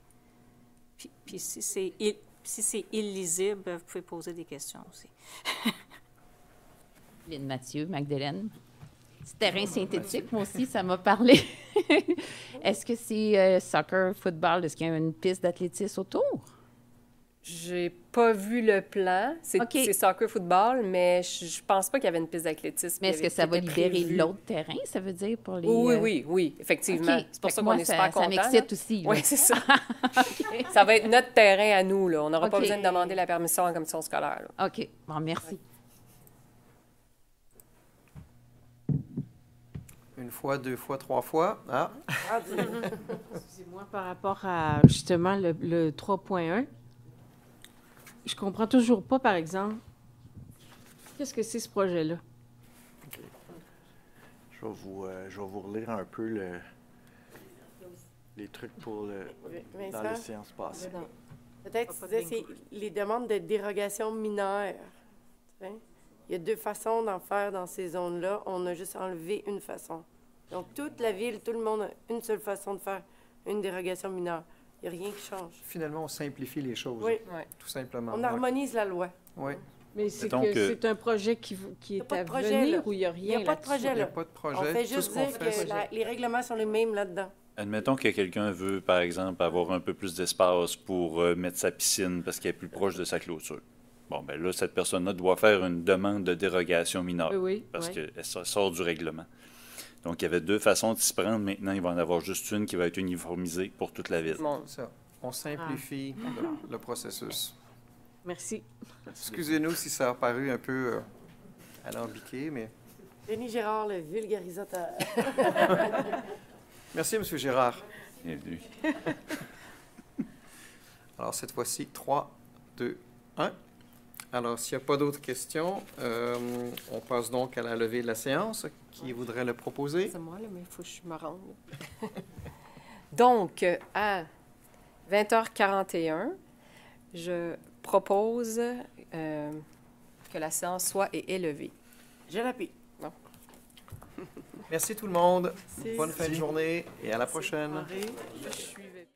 Puis si c'est illisible, vous pouvez poser des questions aussi. Lynn Mathieu, Magdalene. C'est terrain synthétique, moi aussi, ça m'a parlé. Est-ce que c'est soccer, football? Est-ce qu'il y a une piste d'athlétisme autour? J'ai pas vu le plan. C'est soccer-football, mais je pense pas qu'il y avait une piste d'athlétisme. Mais est-ce que ça va libérer l'autre terrain, ça veut dire, pour les... Oui, effectivement. Okay. C'est pour ça qu'on est super contents. Ça m'excite aussi. Oui, c'est ça. Ça va être notre terrain à nous, là. On n'aura pas besoin de demander la permission à la commission scolaire, là. OK. Bon, merci. Une fois, 2 fois, 3 fois. Ah! Excusez-moi, par rapport à, justement, le 3.1, je comprends toujours pas, par exemple, qu'est-ce que c'est ce projet-là? OK. Je vais vous relire un peu les trucs pour dans les séances passées. Peut-être que tu disais, c'est les demandes de dérogation mineure. Tu sais? Il y a 2 façons d'en faire dans ces zones-là. On a juste enlevé une façon. Donc, toute la ville, tout le monde a une seule façon de faire une dérogation mineure. Il n'y a rien qui change. Finalement, on simplifie les choses. Oui. Tout simplement. On harmonise la loi. Oui. Mais c'est c'est un projet qui est à venir ou il n'y a rien Il n'y a pas de projet, là. Il n'y a pas de projet. On fait juste dire que les règlements sont les mêmes là-dedans. Admettons que quelqu'un veut, par exemple, avoir un peu plus d'espace pour mettre sa piscine parce qu'elle est plus proche de sa clôture. Bon, bien là, cette personne-là doit faire une demande de dérogation mineure parce qu'elle sort du règlement. Donc, il y avait 2 façons de s'y prendre. Maintenant, il va en avoir juste une qui va être uniformisée pour toute la ville. Ça. On simplifie le processus. Merci. Excusez-nous si ça a paru un peu alambiqué, mais... Denis Gérard, le vulgarisateur. Merci, M. Gérard. Bienvenue. Alors, cette fois-ci, 3, 2, 1. Alors, s'il n'y a pas d'autres questions, on passe donc à la levée de la séance. Qui voudrait le proposer? C'est moi, là, mais il faut que je me rende. Donc, à 20h41, je propose que la séance soit élevée. Je l'appuie. Bon. Merci tout le monde. Merci. Bonne fin de journée et à la prochaine. Je suivais.